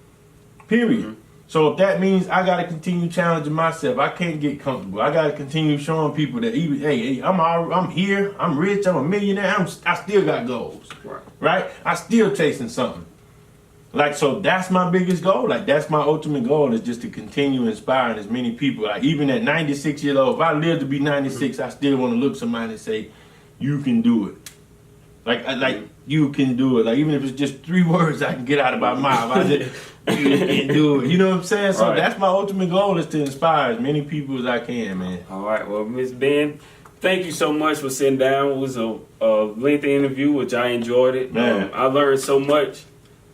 Period. Mm-hmm. So if that means I got to continue challenging myself, I can't get comfortable. I got to continue showing people that even, hey, I'm here, I'm rich, I'm a millionaire, I still got goals. Right? I still chasing something. Like, so that's my biggest goal. Like, that's my ultimate goal, is just to continue inspiring as many people. Like, even at 96 years old, if I live to be 96, I still want to look somebody and say, you can do it. Like you can do it. Like, even if it's just 3 words I can get out of my mouth, I just, you can do it. You know what I'm saying? So that's my ultimate goal, is to inspire as many people as I can, man. All right. Well, Miss Ben, thank you so much for sitting down. It was a lengthy interview, which I enjoyed it. Man. I learned so much.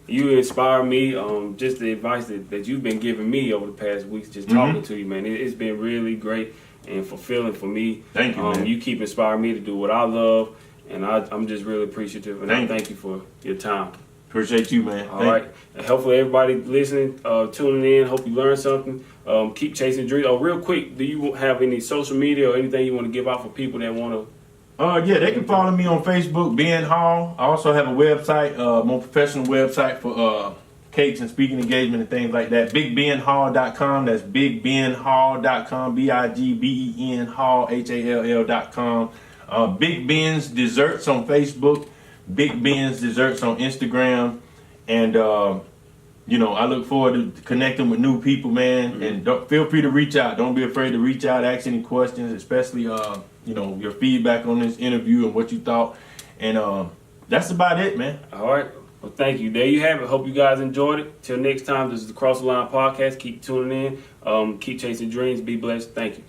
You inspire me. Just the advice that you've been giving me over the past weeks, just talking to you, man. It's been really great and fulfilling for me. Thank you, man. You keep inspiring me to do what I love, and I'm just really appreciative. And I thank you for your time. Appreciate you, man. All right. And hopefully everybody listening, tuning in, hope you learned something. Keep chasing dreams. Oh, real quick, do you have any social media or anything you want to give out for people that want to? Yeah, they can follow me on Facebook, Ben Hall. I also have a website, more professional website for cakes and speaking engagement and things like that. BigBenHall.com. That's BigBenHall.com. BigBen Hall HALL.com. Big Ben's Desserts on Facebook. Big Ben's Desserts on Instagram. And I look forward to connecting with new people, man. And feel free to reach out. Don't be afraid to reach out, ask any questions, especially your feedback on this interview and what you thought. And that's about it, man. All right. Well, thank you. There you have it. Hope you guys enjoyed it. Till next time, this is the Cross the Line Podcast. Keep tuning in. Keep chasing dreams. Be blessed. Thank you.